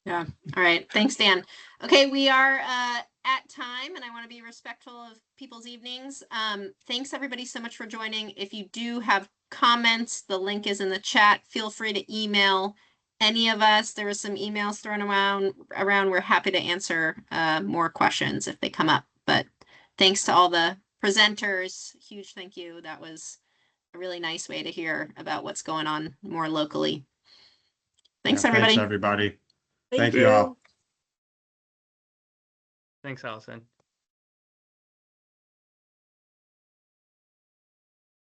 Yeah. All right. Thanks, Dan. Okay, we are at time, and I want to be respectful of people's evenings. Thanks everybody so much for joining. If you do have comments, the link is in the chat. Feel free to email any of us. There was some emails thrown around. We're happy to answer more questions if they come up. But thanks to all the presenters. Huge thank you. That was a really nice way to hear about what's going on more locally. Thanks, everybody. Thanks, everybody. Thank you all. Thanks, Allison.